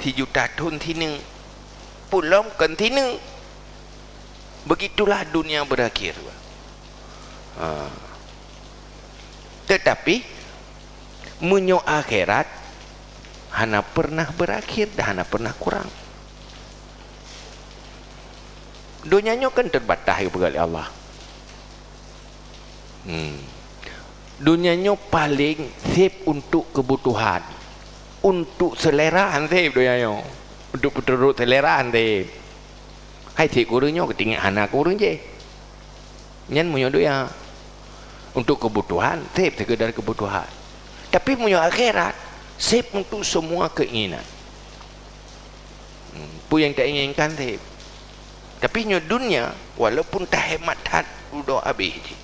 1 juta ton tineng pulang kontineng. Begitulah dunia berakhir. Tetapi munyo akhirat hana pernah berakhir dan hana pernah kurang. Dunianya kan terbatas oleh Allah. Dunianya paling safe untuk kebutuhan, untuk selera safe dunianya, untuk perut selera safe. Hai si kurungnya ketinggalan anak kurung je. Nyan punya dunia untuk kebutuhan, safe sekedar kebutuhan. Tapi punya akhirat safe untuk semua keinginan. Pu yang tak inginkan safe. Tapi punya dunia walaupun tak hemat hat udah habis je.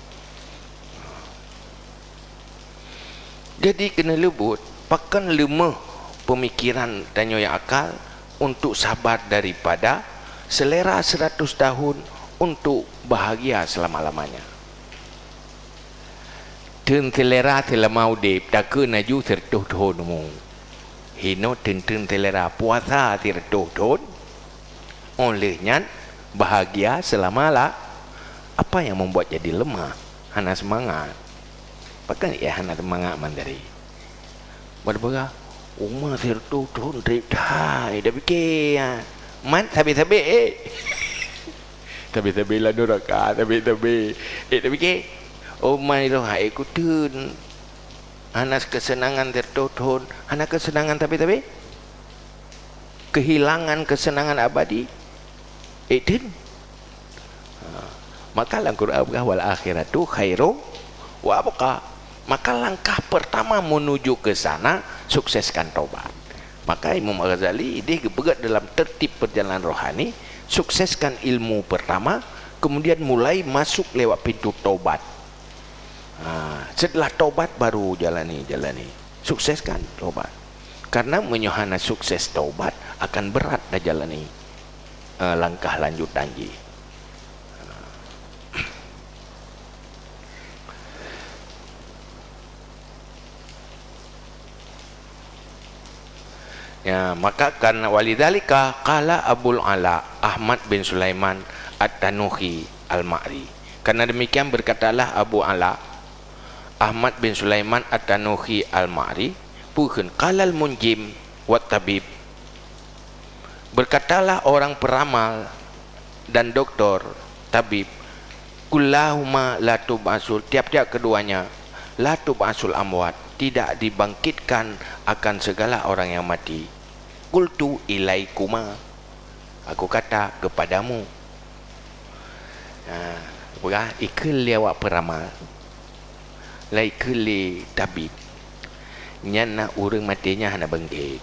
Jadi kena lebut, pakan lemah pemikiran dan yang akal untuk sabar daripada selera 100 tahun untuk bahagia selama-lamanya. Ten selera selama udip tak kena ju 100 tahun mu. Hino ten selera puasa 100 tahun. Olehnya bahagia selama-lamanya. Apa yang membuat jadi lemah? Hana semangat. Pakan ya hana semangat mandari. Berbaga umah 100 tahun trip dah fikir. Man tabi-tabi tabi-tabi lah doraka tabi-tabi tapi ke oh mai lo hai kutun anas kesenangan tertoton anak kesenangan tabi-tabi kehilangan kesenangan abadi itu Maka Al-Quran wal akhiratu khairum wa abqa. Maka langkah pertama menuju ke sana, sukseskan taubat. Maka Imam Al-Ghazali dia bergerak dalam tertib perjalanan rohani, sukseskan ilmu pertama, kemudian mulai masuk lewat pintu taubat. Setelah taubat baru jalani. Sukseskan taubat. Karena menyohana sukses taubat akan berat dah jalani langkah lanjut janji. Ya, maka karena walidzalika qala Abul Ala Ahmad bin Sulaiman At-Tanuhi Al-Ma'ri. Karena demikian berkatalah Abu Ala Ahmad bin Sulaiman At-Tanuhi Al-Ma'ri, puhun qalal munjim wat tabib. Berkatalah orang peramal dan doktor, tabib, kullahuma la tubasul, tiap-tiap keduanya la tubasul amwat, tidak dibangkitkan akan segala orang yang mati. Qultu ilaikuma, aku kata kepadamu. Ikul lewat peramal, lai ikul tabib, nyana urang matinya hana bangkit.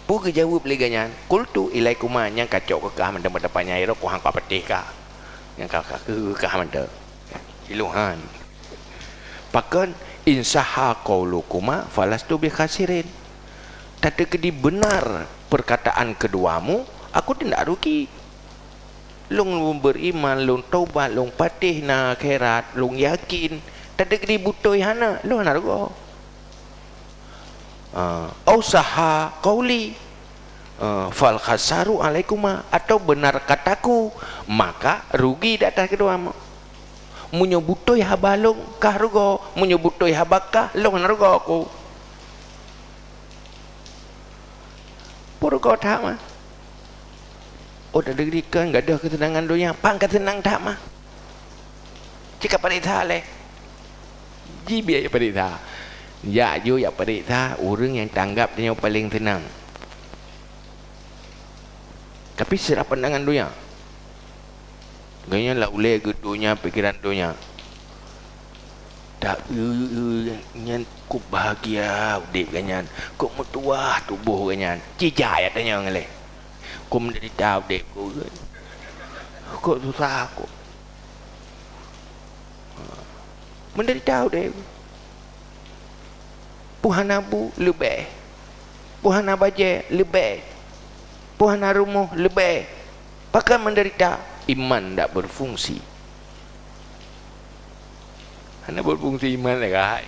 Puga jawab leganyan, qultu ilaikuma, nyang kacok ke kah menda depannya iro ku hang ka petih ka. Yang kakak ke kah menda. Iluhan. Pakan insaha qaulukuma falastu bi khasirin. Tadi kedi benar perkataan keduamu, aku tidak rugi. Long beriman, long taubat, long patih na akhirat, long yakin. Tadi kedi butoi hana, long nargo. Ausaha qauli fal khasaru alaikuma, atau benar kataku maka rugi datang keduamu. Menyebutoi habalong kah rugo, menyebutoi habakah long nargo aku. Purgo tak mah. Oh dah degerikan enggak ada ketenangan dunia, pang ketenang tak mah. Jika parita leh. Jibi ya parita. Ya jo ya parita, orang yang tanggap dia paling tenang. Tapi serap pandangan dunia. Ganya lah uleh ke dunia, pikiran dunia. Tak nyan ku bahagia udip ganyan. Ku mutuah tubuh ganyan. Cijai katanya ngeleh. Ku menderita udip ku. Ku susah aku. Menderita udip. Puhana bu lebih. Puhana baje lebih. Puhana rumah lebih. Pakai menderita, iman tak berfungsi. Hana berfungsi iman lah.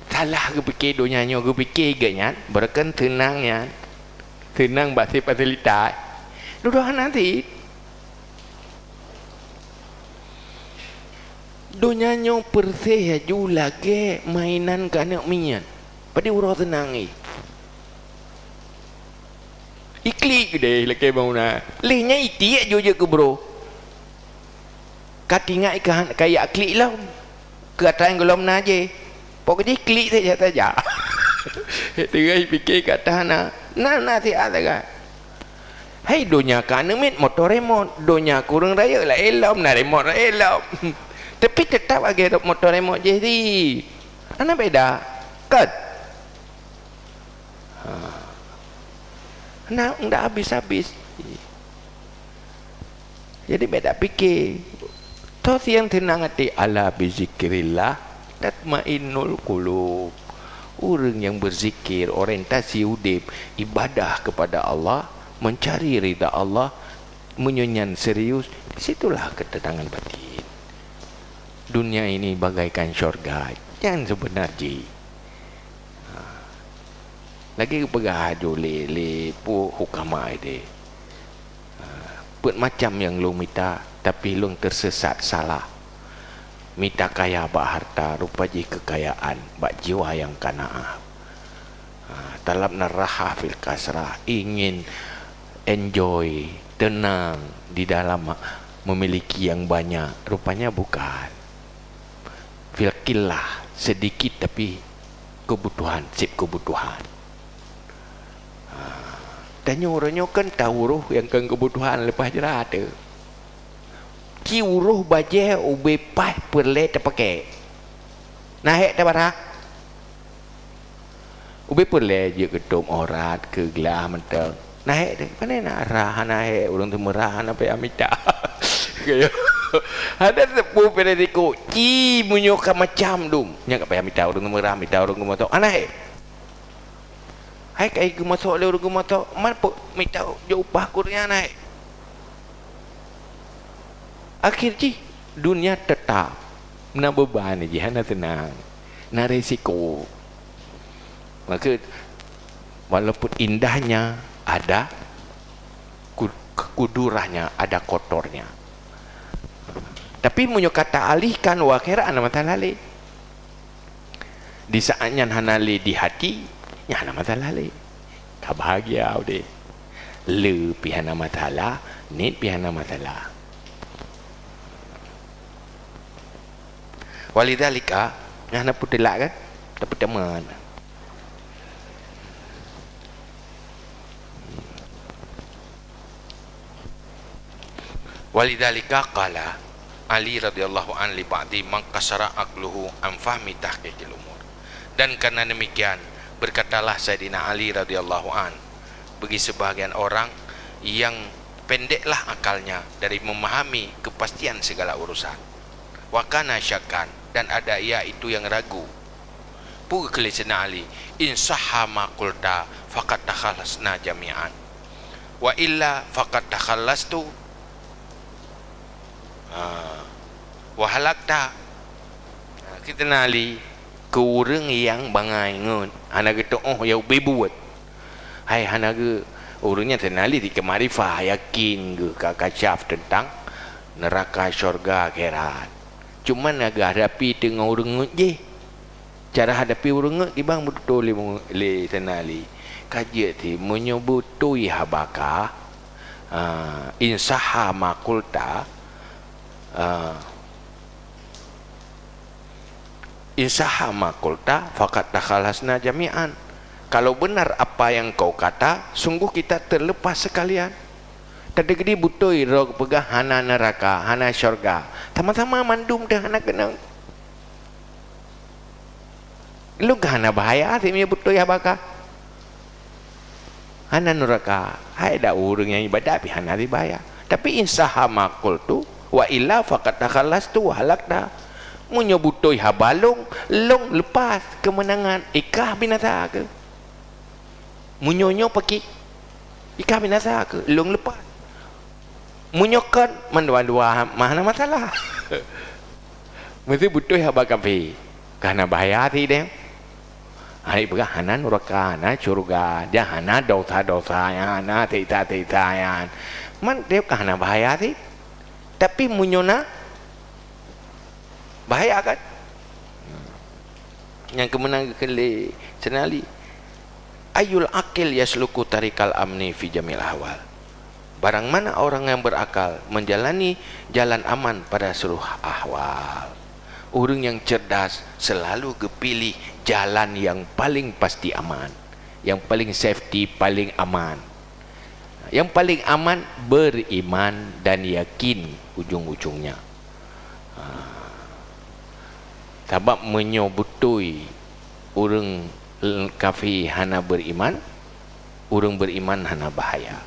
Salah ke fikir dunia nyo, ke fikir ganyan, berkan tenangnya. Tenang basi fasilitas. Duduk nanti. Dunia nyo persih ju lagi mainan kanak minyan. Pada urang tenang ni. Iklik deh lagi mauna. Lehnya iti aja je ke bro. Katinga ikan kayak klik lah. Kata yang gelom na je. Pokoknya klik saja. Tengah fikir kata na ti ada kan. Hai dunia kana mit motor remote, dunia kurang raya lah elom na remote elom. Tapi tetap agak motor remote jadi. Ana beda. Kan? Nah, enggak habis-habis. Jadi beda fikir. Toh yang tenang hati, ala bizikrillah tatmainnul qulub. Orang yang berzikir, orientasi udip, ibadah kepada Allah, mencari ridha Allah, menyunyan serius, disitulah ketenangan batin. Dunia ini bagaikan syurga yang sebenarnya. Lagi pegah le pu hukama ide. Put macam yang lu minta tapi lu tersesat salah. Minta kaya bak harta, rupa je kekayaan, bak jiwa yang kanaah. Talab naraha fil kasrah, ingin enjoy, tenang di dalam memiliki yang banyak, rupanya bukan. Fil qillah, sedikit tapi kebutuhan, sip kebutuhan. Dan orangnya kan tahu roh yang kan kebutuhan lepas je ada. ki uruh baje ube pas perle terpakai naik dah barang ube perle je ketum orat ke gelah mentang naik deh kan nak rah naik orang tu merah apa yang minta kaya ada tepu periodiko ci munyoka macam dum nya apa yang minta orang tu merah minta orang tu motor naik hai kai ke motor le orang tu motor man po minta jo upah kurnya naik akhir ji dunia tetap na beban je hana tenang na risiko maka walaupun indahnya ada kudurahnya ada kotornya tapi munyo kata alihkan wa khaira ana matalale di saatnya hanale di hati nya ana matalale kabahagia ude le pihana matala nit pihana matala walidhalika ngana putelak kan tapi teman walidhalika qala Ali radhiyallahu an li ba'di man kasara aqluhu an fahmi tahqiqil umur dan karena demikian berkatalah Sayyidina Ali radhiyallahu an bagi sebahagian orang yang pendeklah akalnya dari memahami kepastian segala urusan wa kana syakkan dan ada ia itu yang ragu pun kelisna Ali in sahha ma qulta faqad takhallasna jami'an wa illa faqad takhallastu wa halakta kita nali ke orang yang bangai ngun hana gitu oh ya bebuat hai hana ge orangnya tenali di kemarifah yakin ge kakasyaf tentang neraka syurga akhirat cuman agak hadapi dengan orang je cara hadapi orang di bang betul le tenali kaji ti menyebutui habaka insaha makulta insaha makulta faqad takhalasna jami'an kalau benar apa yang kau kata sungguh kita terlepas sekalian tadi gede butoi rog pegah hana neraka hana syurga sama-sama mandum dah hana kenang lu hana bahaya timnya butoi abaka hana neraka hai dah orang yang ibadah tapi hana bahaya tapi insaha makul tu wa illa faqad takhallastu halakta munyo butoi habalong long lepas kemenangan ikah binasa ke munyonyo paki ikah binasa ke long lepas munyokan mandua-dua mana masalah mesti butuh haba kafe karena bahaya ti deh hai pegah hana neraka hana surga dia hana dosa-dosa yang hana tita-tita yang man dia hana bahaya ti tapi munyona bahaya kan yang kemenang kele senali ayul akil yasluku tarikal amni fi jamil ahwal barang mana orang yang berakal menjalani jalan aman pada seluruh ahwal orang yang cerdas selalu kepilih jalan yang paling pasti aman yang paling safety paling aman yang paling aman beriman dan yakin ujung-ujungnya sebab menyobutui orang kafir hana beriman orang beriman hana bahaya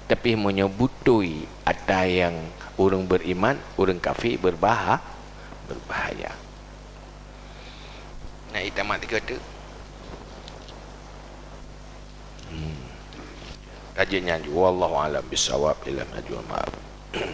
tapi menyebutui ada yang orang beriman orang kafir berbahaya nah kita mati kata kajiannya wallahu alam bisawab ila najwa ma'af